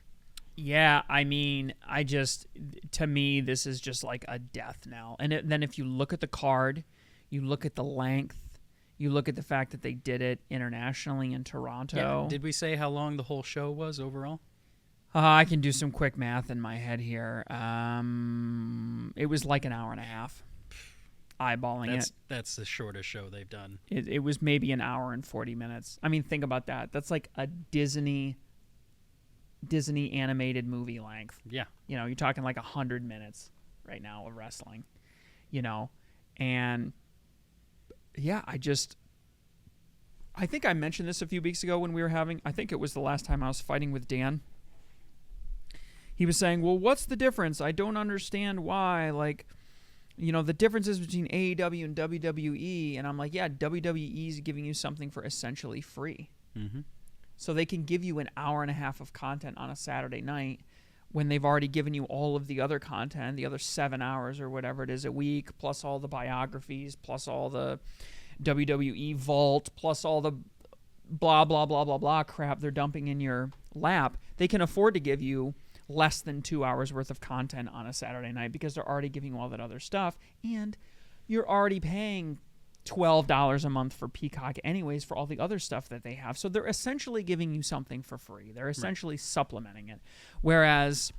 Yeah, I mean, to me, this is just like a death now. And then if you look at the card, you look at the length, you look at the fact that they did it internationally in Toronto. Yeah. Did we say how long the whole show was overall? I can do some quick math in my head here. It was like an hour and a half. Eyeballing it. That's the shortest show they've done. It was maybe an hour and 40 minutes. I mean, think about that. That's like a Disney animated movie length. Yeah. You know, you're talking like 100 minutes right now of wrestling, you know. And yeah, I think I mentioned this a few weeks ago when we were I think it was the last time I was fighting with Dan. He was saying, well, what's the difference? I don't understand why, like, you know, the differences between AEW and WWE. And I'm like, yeah, WWE is giving you something for essentially free. Mm-hmm. So they can give you an hour and a half of content on a Saturday night when they've already given you all of the other content, the other 7 hours or whatever it is a week, plus all the biographies, plus all the WWE Vault, plus all the blah, blah, blah, blah, blah crap they're dumping in your lap. They can afford to give you less than 2 hours worth of content on a Saturday night because they're already giving you all that other stuff, and you're already paying $12 a month for Peacock anyways for all the other stuff that they have. So they're essentially giving you something for free. They're essentially supplementing it. Whereas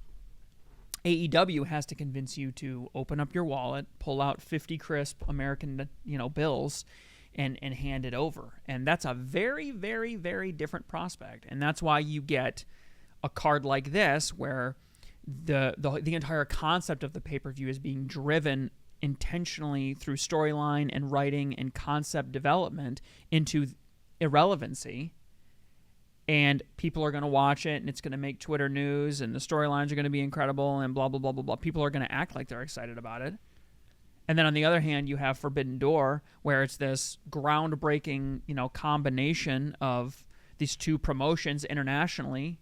AEW has to convince you to open up your wallet, pull out 50 crisp American, bills, and hand it over. And that's a very, very, very different prospect. And that's why you get a card like this where the entire concept of the pay-per-view is being driven intentionally through storyline and writing and concept development into irrelevancy, and people are going to watch it and it's going to make Twitter news and the storylines are going to be incredible and blah blah blah blah blah. People are going to act like they're excited about it. And then on the other hand, you have Forbidden Door, where it's this groundbreaking, combination of these two promotions internationally,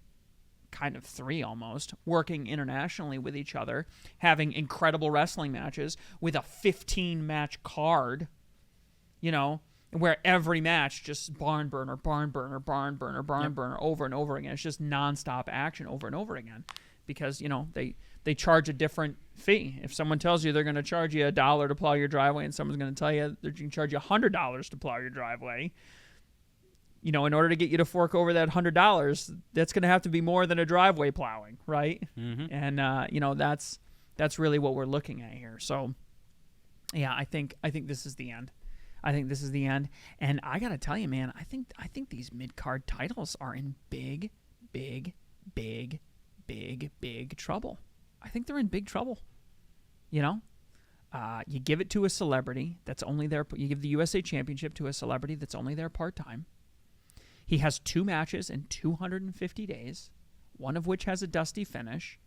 kind of three almost, working internationally with each other, having incredible wrestling matches with a 15-match card, where every match just barn burner over and over again. It's just nonstop action over and over again because, they charge a different fee. If someone tells you they're going to charge you $1 to plow your driveway and someone's going to tell you they're going to charge you $100 to plow your driveway, in order to get you to fork over that $100, that's going to have to be more than a driveway plowing, right? Mm-hmm. And that's really what we're looking at here. So, yeah, I think this is the end. I think this is the end. And I got to tell you, man, I think these mid-card titles are in big, big, big, big, big trouble. I think they're in big trouble. You know? You give it to a celebrity that's only there. You give the USA Championship to a celebrity that's only there part-time. He has 2 matches in 250 days, one of which has a dusty finish.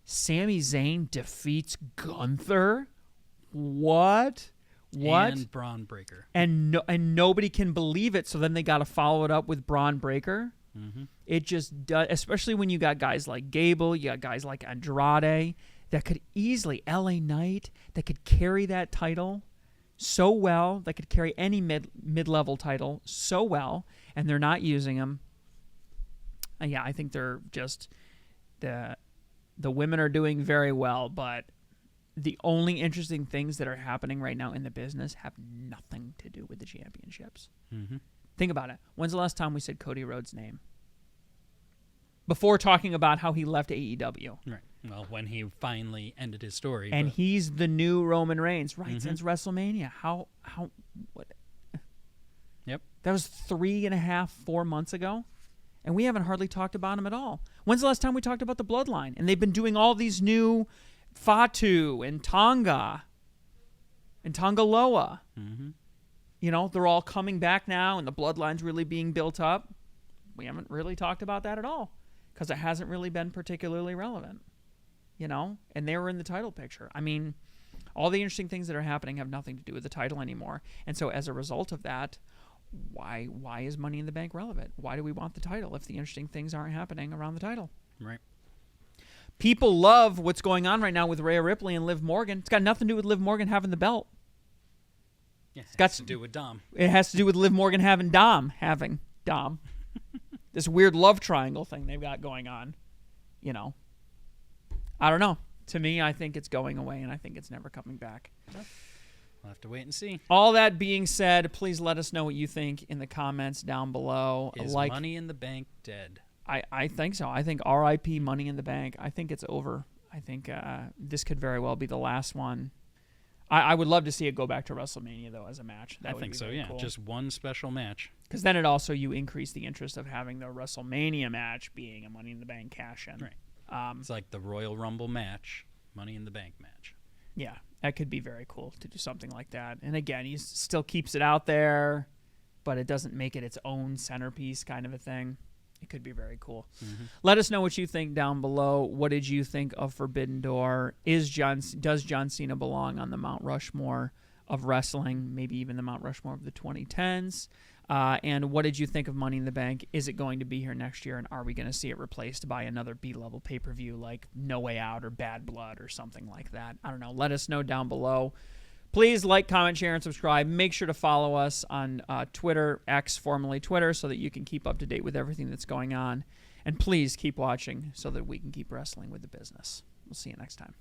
Sami Zayn defeats Gunther. What? And Braun Breaker. And nobody can believe it, so then they got to follow it up with Braun Breaker. Mm-hmm. It just does, especially when you got guys like Gable, you got guys like Andrade that could easily, LA Knight, that could carry that title so well, that could carry any mid-level title so well, and they're not using them. And yeah, I think they're just the women are doing very well, but the only interesting things that are happening right now in the business have nothing to do with the championships. Mm-hmm. Think about it. When's the last time we said Cody Rhodes' name? Before talking about how he left AEW. Right. Well, when he finally ended his story. And he's the new Roman Reigns, right? Mm-hmm. Since WrestleMania. What? Yep. That was 3.5, 4 months ago. And we haven't hardly talked about him at all. When's the last time we talked about the Bloodline? And they've been doing all these new Fatu and Tonga and Tongaloa. Mm-hmm. You know, they're all coming back now, and the Bloodline's really being built up. We haven't really talked about that at all because it hasn't really been particularly relevant, you know? And they were in the title picture. I mean, all the interesting things that are happening have nothing to do with the title anymore. And so as a result of that, why is Money in the Bank relevant? Why do we want the title if the interesting things aren't happening around the title? Right. People love what's going on right now with Rhea Ripley and Liv Morgan. It's got nothing to do with Liv Morgan having the belt. Yeah, it has to do with Dom. It has to do with Liv Morgan having Dom. This weird love triangle thing they've got going on. You know. I don't know. To me, I think it's going away, and I think it's never coming back. We'll have to wait and see. All that being said, please let us know what you think in the comments down below. Is Money in the Bank dead? I think so. I think R.I.P. Money in the Bank. I think it's over. I think this could very well be the last one. I would love to see it go back to WrestleMania, though, as a match. I think so, yeah. Cool. Just one special match. Because then you increase the interest of having the WrestleMania match being a Money in the Bank cash-in. Right. It's like the Royal Rumble match, Money in the Bank match. Yeah, that could be very cool to do something like that. And again, he still keeps it out there, but it doesn't make it its own centerpiece kind of a thing. It could be very cool. Mm-hmm. Let us know what you think down below. What did you think of Forbidden Door? Does John Cena belong on the Mount Rushmore of wrestling? Maybe even the Mount Rushmore of the 2010s? And what did you think of Money in the Bank? Is it going to be here next year? And are we going to see it replaced by another B-level pay-per-view like No Way Out or Bad Blood or something like that? I don't know. Let us know down below. Please like, comment, share, and subscribe. Make sure to follow us on Twitter, X, formerly Twitter, so that you can keep up to date with everything that's going on. And please keep watching so that we can keep wrestling with the business. We'll see you next time.